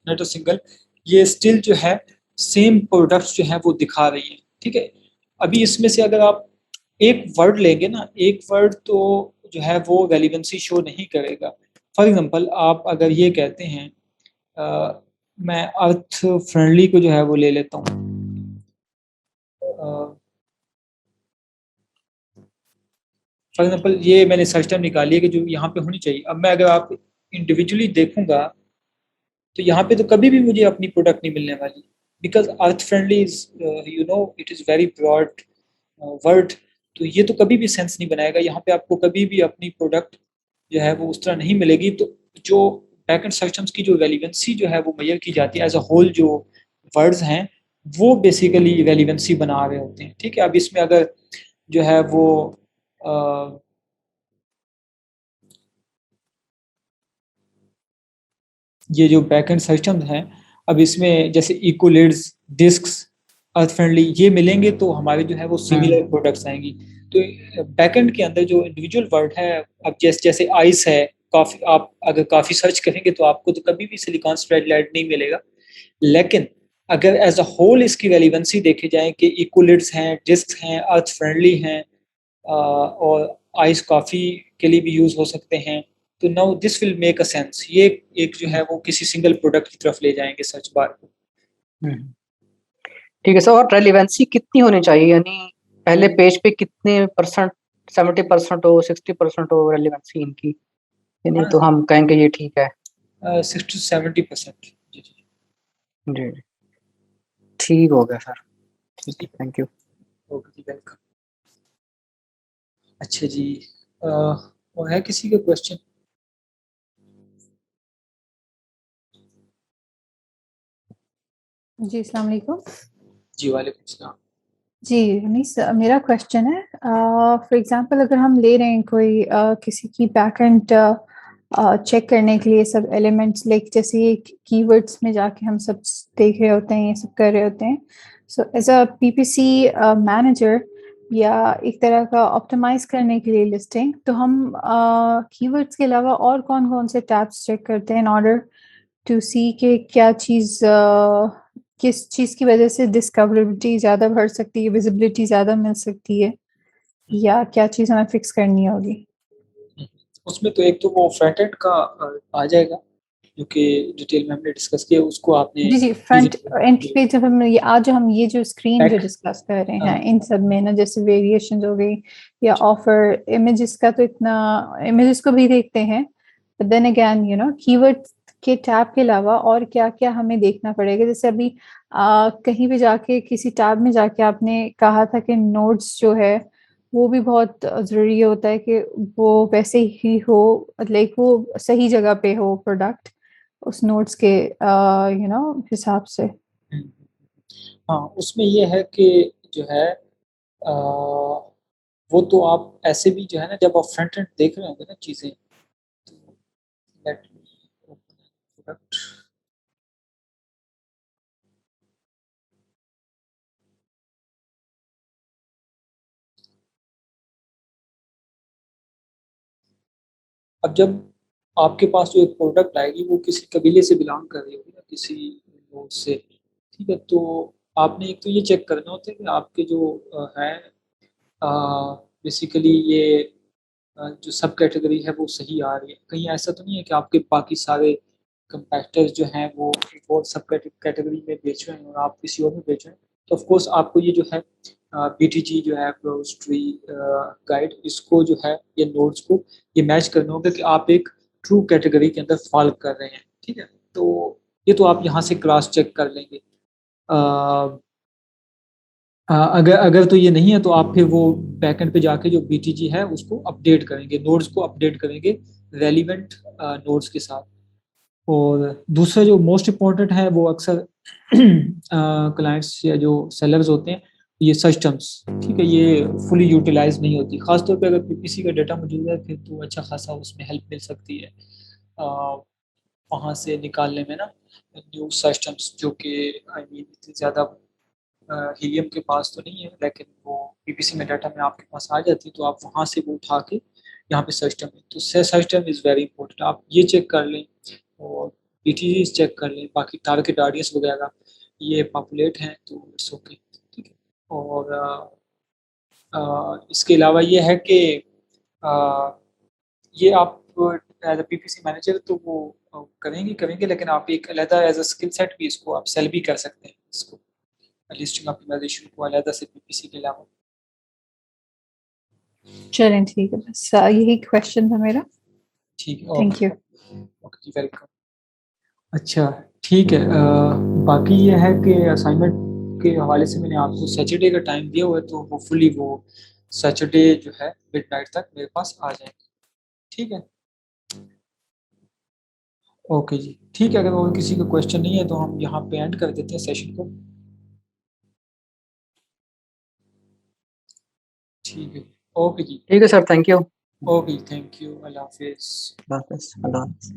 नॉट अ सिंगल, ये स्टिल जो है सेम प्रोडक्ट्स जो हैं वो दिखा रही हैं, ठीक है? अभी इसमें से अगर आप एक वर्ड लेंगे ना, एक वर्ड तो जो है वो रेलेवेंसी शो नहीं करेगा। फॉर एग्ज़ाम्पल आप अगर ये कहते हैं मैं अर्थ फ्रेंडली को जो है वो ले लेता हूँ। अ, फॉर एग्ज़ाम्पल ये मैंने सर्च टर्म निकाली है कि जो यहाँ पे होनी चाहिए। अब मैं अगर आप इंडिविजुअली देखूँगा तो यहाँ पे तो कभी भी मुझे अपनी प्रोडक्ट नहीं मिलने वाली because earth friendly is you know it is very broad word तो ये तो कभी भी सेंस नहीं बनाएगा। यहाँ पे आपको कभी भी अपनी प्रोडक्ट जो है वो उस तरह नहीं मिलेगी। तो जो बैकएंड सिस्टम्स की जो रेलेवेंसी जो है वो मेज़र की जाती है एज़ अ होल जो वर्ड्स हैं, वो बेसिकली रेलेवेंसी बना रहे होते हैं, ठीक है? अब इसमें अगर जो है वो अ ये जो बैकएंड सिस्टम्स हैं, अब इसमें जैसे इकोलिड्स, डिस्क्स अर्थ फ्रेंडली ये मिलेंगे तो हमारे जो है वो सिमिलर प्रोडक्ट्स आएंगी। तो बैकएंड के अंदर जो इंडिविजुअल वर्ड है, अब जैसे आइस है, काफी आप अगर काफी सर्च करेंगे तो आपको तो कभी भी सिलिकॉन स्ट्रेटलाइट नहीं मिलेगा। लेकिन अगर एज अ होल इसकी रेलिवेंसी देखी जाए कि इक्वलिट्स हैं, डिस्क हैं, अर्थ फ्रेंडली हैं, और आइस कॉफी के लिए भी यूज हो सकते हैं, तो now this will make a sense. ये एक जो है वो किसी सिंगल प्रोडक्ट की तरफ ले जाएंगे सर्च बार को। ठीक है सर, और रेलिवेंसी कितनी होनी चाहिए, यानी पहले पेज पे कितने परसेंट, 70% हो, 60% हो रेलिवेंसी इनकी, यानी तो हम कहेंगे ये ठीक है। 60 to 70%। जी जी ठीक हो गया सर, ठीक है, थैंक यू। ओके जी, वेलकम। अच्छा जी, और है किसी का क्वेश्चन? जी अस्सलाम वालेकुम। जी वालेकुम सलाम। जी मेरा क्वेश्चन है, फॉर एग्जांपल अगर हम ले रहे हैं कोई किसी की बैकएंड चेक करने के लिए सब एलिमेंट्स, लाइक जैसे ये कीवर्ड्स में जाके हम सब देख रहे होते हैं, ये सब कर रहे होते हैं। So as a PPC manager या एक तरह का ऑप्टिमाइज करने के लिए लिस्टिंग, तो हम कीवर्ड्स के अलावा और कौन कौन से टैब्स चेक करते हैं इन ऑर्डर टू सी कि क्या चीज़ किस चीज़ की वजह से डिस्कवरेबिलिटी ज़्यादा बढ़ सकती है, विजिबिलिटी ज़्यादा मिल सकती है, या क्या चीज़ हमें फिक्स करनी होगी? उसमें तो एक तो वो फ्रंट एंड का आ जाएगा, जो कि डिटेल में हमने डिस्कस किया, उसको आपने जी फ्रंट एंड पे जब हम ये आज हम ये जो स्क्रीन जो डिस्कस कर रहे हैं इन सब में ना, जैसे वेरिएशन हो गई या ऑफर इमेजेस का, तो इतना इमेजेस को भी देखते हैं, but then again you know keyword के टैब के अलावा और क्या क्या हमें देखना पड़ेगा। जैसे अभी कहीं भी जाके किसी टैब में जाके आपने कहा था कि नोट्स जो है वो भी बहुत जरूरी होता है कि वो वैसे ही हो, लाइक वो सही जगह पे हो प्रोडक्ट उस नोट्स के हिसाब से। हाँ, उसमें ये है कि जो है वो तो आप ऐसे भी जो है ना, जब आप फ्रंट एंड देख रहे होंगे ना चीज़ें, तो लेट मी ओपन प्रोडक्ट। अब जब आपके पास जो एक प्रोडक्ट आएगी वो किसी कबीले से बिलोंग कर रही होगी ना, किसी लोग से, ठीक है, तो आपने एक तो ये चेक करना होता है कि आपके जो है बेसिकली ये जो सब कैटेगरी है वो सही आ रही है। कहीं ऐसा तो नहीं है कि आपके बाकी सारे कंपैटिटर्स जो हैं वो सब कैटेगरी में बेच रहे हैं और आप किसी और में बेच रहे हैं। तो ऑफ कोर्स आपको ये जो है बीटीजी जो है ग्रोसरी गाइड, इसको जो है ये नोट्स को ये मैच करना होगा कि आप एक ट्रू कैटेगरी के अंदर फॉल कर रहे हैं, ठीक है। तो ये तो आप यहाँ से क्रॉस चेक कर लेंगे। अगर अगर तो ये नहीं है तो आप फिर वो बैकएंड पे जाके जो बीटीजी है उसको अपडेट करेंगे, नोड्स को अपडेट करेंगे रेलिवेंट नोड्स के साथ। और दूसरा जो मोस्ट इम्पोर्टेंट है वो अक्सर क्लाइंट्स या जो सेलर्स होते हैं, ये सर्च टर्म्स, ठीक है, ये फुली यूटिलाइज नहीं होती। खासतौर पे अगर पीपीसी का डाटा मौजूद है फिर तो अच्छा खासा उसमें हेल्प मिल सकती है वहाँ से निकालने में ना, न्यू सर्च टर्म्स जो कि आई मीन इतनी ज़्यादा हीलियम के पास तो नहीं है, लेकिन वो पीपीसी में डाटा में आपके पास आ जाती है, तो आप वहाँ से वो उठा के यहाँ पे सर्च टर्म है, तो search term is very important. आप ये चेक कर लें और पीटीजी चेक कर लें, बाकी टारगेट ऑडियंस वगैरह ये पॉपुलेट हैं तो इट्स ओके, ठीक है। और इसके अलावा ये है कि ये आप एज अ पीपीसी मैनेजर तो वो करेंगे करेंगे, लेकिन आप एक अलहदा एज अ स्किल सेट भी इसको आप सेल भी कर सकते हैं, इसको लिस्टिंग ऑप्टिमाइजेशन को अलहदा से पीपीसी के अलावा। चलें ठीक है, बस यही क्वेश्चन था मेरा। ठीक है, थैंक यू। ओके जी, वेलकम। अच्छा ठीक है, बाकी ये है कि असाइनमेंट के हवाले से मैंने आपको सैटरडे का टाइम दिया हुआ है, तो होपफुली वो सैटरडे जो है मिडनाइट तक मेरे पास आ जाएंगे, ठीक है। ओके जी, ठीक है, अगर और किसी का क्वेश्चन नहीं है तो हम यहाँ पे एंड कर देते हैं सेशन को। ठीक है, ओके जी, ठीक है sir, thank you. Okay, thank you, अल्लाह हाफिज़। अल्लाह हाफिज़।